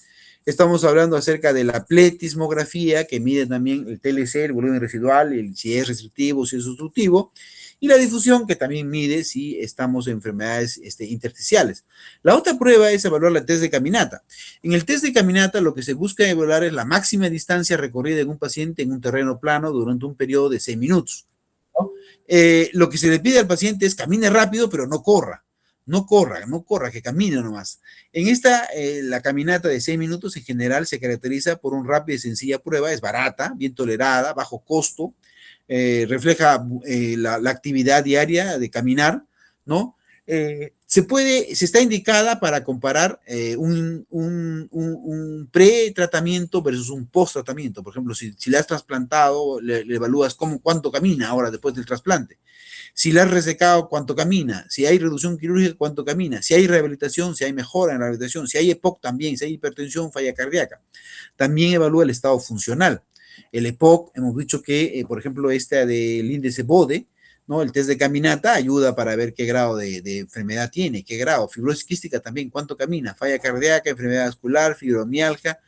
Estamos hablando acerca de la pletismografía, que mide también el TLC, el volumen residual, si es restrictivo, si es obstructivo, y la difusión, que también mide si estamos en enfermedades intersticiales. La otra prueba es evaluar la test de caminata. En el test de caminata lo que se busca evaluar es la máxima distancia recorrida en un paciente en un terreno plano durante un periodo de 6 minutos. ¿No? Lo que se le pide al paciente es camine rápido, pero no corra. No corra, que camine nomás. En esta, la caminata de 6 minutos en general se caracteriza por una rápida y sencilla prueba, es barata, bien tolerada, bajo costo, refleja la actividad diaria de caminar, ¿no? Se está indicada para comparar un pre-tratamiento versus un post-tratamiento. Por ejemplo, si le has trasplantado, le evalúas cuánto camina ahora después del trasplante. Si le has resecado, cuánto camina. Si hay reducción quirúrgica, cuánto camina. Si hay rehabilitación, si hay mejora en la rehabilitación. Si hay EPOC también, si hay hipertensión, falla cardíaca. También evalúa el estado funcional. El EPOC, hemos dicho que, por ejemplo, del índice BODE, ¿no? El test de caminata ayuda para ver qué grado de enfermedad tiene, qué grado. Fibrosis quística también, cuánto camina. Falla cardíaca, enfermedad vascular, fibromialgia,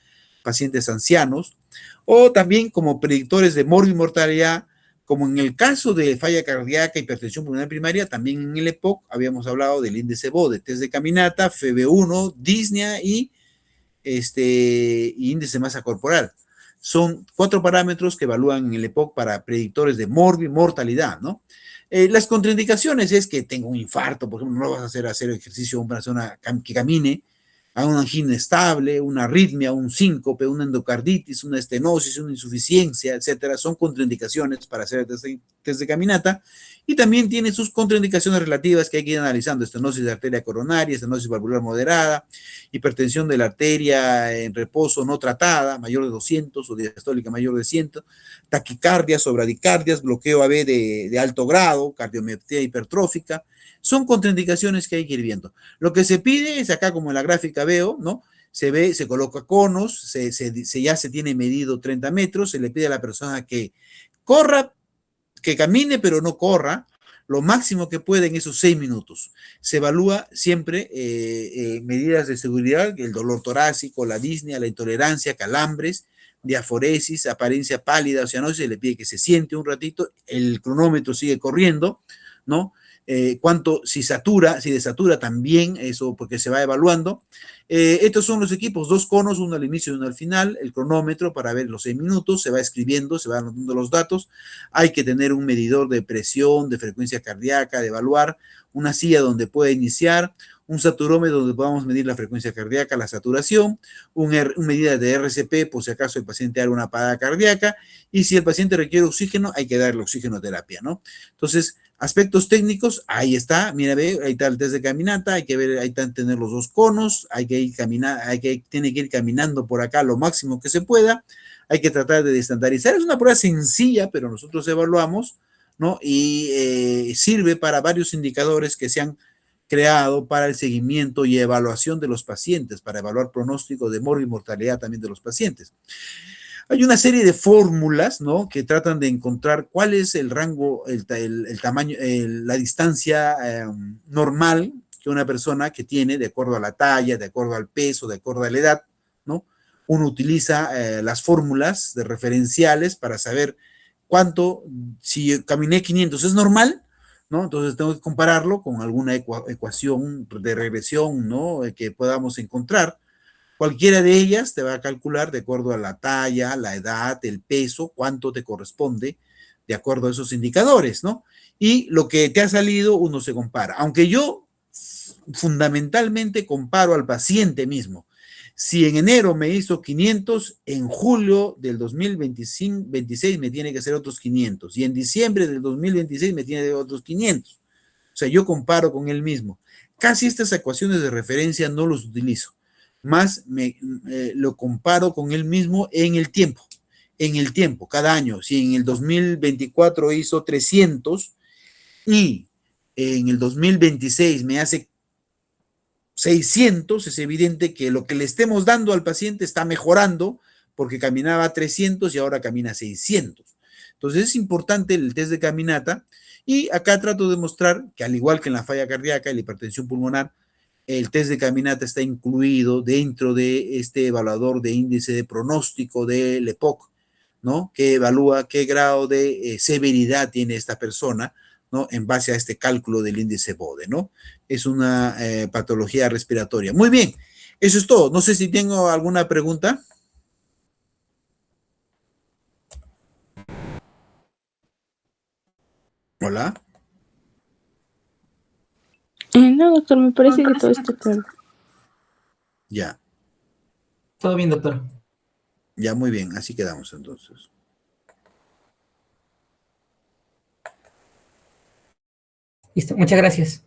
pacientes ancianos. O también como predictores de mortalidad, como en el caso de falla cardíaca, hipertensión pulmonar primaria, también en el EPOC habíamos hablado del índice BODE, test de caminata, FB1, disnea y índice de masa corporal. Son 4 parámetros que evalúan en el EPOC para predictores de mortalidad, ¿no? Las contraindicaciones es que tenga un infarto, por ejemplo, no vas a hacer ejercicio a una persona que camine, a una angina estable, una arritmia, un síncope, una endocarditis, una estenosis, una insuficiencia, etcétera. Son contraindicaciones para hacer el test de caminata, y también tiene sus contraindicaciones relativas que hay que ir analizando: estenosis de arteria coronaria, estenosis valvular moderada, hipertensión de la arteria en reposo no tratada, mayor de 200 o diastólica mayor de 100, taquicardias o bradicardias, bloqueo AB de alto grado, cardiomiopatía hipertrófica. Son contraindicaciones que hay que ir viendo. Lo que se pide es acá, como en la gráfica veo, ¿no? Se coloca conos, ya se tiene medido 30 metros, se le pide a la persona que corra, que camine, pero no corra, lo máximo que puede en esos 6 minutos. Se evalúa siempre medidas de seguridad, el dolor torácico, la disnea, la intolerancia, calambres, diaforesis, apariencia pálida, o sea, no se le pide que se siente un ratito, el cronómetro sigue corriendo, ¿no? Si desatura también, eso porque se va evaluando. Estos son los equipos: 2 conos, uno al inicio y uno al final, el cronómetro para ver los 6 minutos, se va escribiendo, se van anotando los datos. Hay que tener un medidor de presión, de frecuencia cardíaca, de evaluar, una silla donde pueda iniciar, un saturómetro donde podamos medir la frecuencia cardíaca, la saturación, una medida de RCP por si acaso el paciente haga una parada cardíaca, y si el paciente requiere oxígeno, hay que darle oxigenoterapia, ¿no? Entonces, aspectos técnicos, ahí está, mira, ve, ahí está el test de caminata, hay que ver, ahí están tener los 2 conos, tiene que ir caminando por acá lo máximo que se pueda, hay que tratar de estandarizar. Es una prueba sencilla, pero nosotros evaluamos, ¿no? Y sirve para varios indicadores que se han creado para el seguimiento y evaluación de los pacientes, para evaluar pronóstico de mortalidad también de los pacientes. Hay una serie de fórmulas, ¿no?, que tratan de encontrar cuál es el rango, el tamaño, la distancia normal que una persona que tiene, de acuerdo a la talla, de acuerdo al peso, de acuerdo a la edad, ¿no? Uno utiliza las fórmulas de referenciales para saber cuánto, si caminé 500 es normal, ¿no? Entonces tengo que compararlo con alguna ecuación de regresión, ¿no?, que podamos encontrar. Cualquiera de ellas te va a calcular de acuerdo a la talla, la edad, el peso, cuánto te corresponde, de acuerdo a esos indicadores, ¿no? Y lo que te ha salido, uno se compara. Aunque yo fundamentalmente comparo al paciente mismo. Si en enero me hizo 500, en julio del 2026 me tiene que hacer otros 500. Y en diciembre del 2026 me tiene que hacer otros 500. O sea, yo comparo con él mismo. Casi estas ecuaciones de referencia no los utilizo, más lo comparo con él mismo en el tiempo, cada año. Si en el 2024 hizo 300 y en el 2026 me hace 600, es evidente que lo que le estemos dando al paciente está mejorando porque caminaba 300 y ahora camina 600. Entonces es importante el test de caminata y acá trato de mostrar que al igual que en la falla cardíaca y la hipertensión pulmonar, el test de caminata está incluido dentro de este evaluador de índice de pronóstico del EPOC, ¿no? Que evalúa qué grado de severidad tiene esta persona, ¿no? En base a este cálculo del índice BODE, ¿no? Es una patología respiratoria. Muy bien, eso es todo. No sé si tengo alguna pregunta. Hola. No, doctor, me parece que todo está claro. Ya, Todo bien, doctor. ya, muy bien. Así quedamos entonces. Listo, muchas gracias.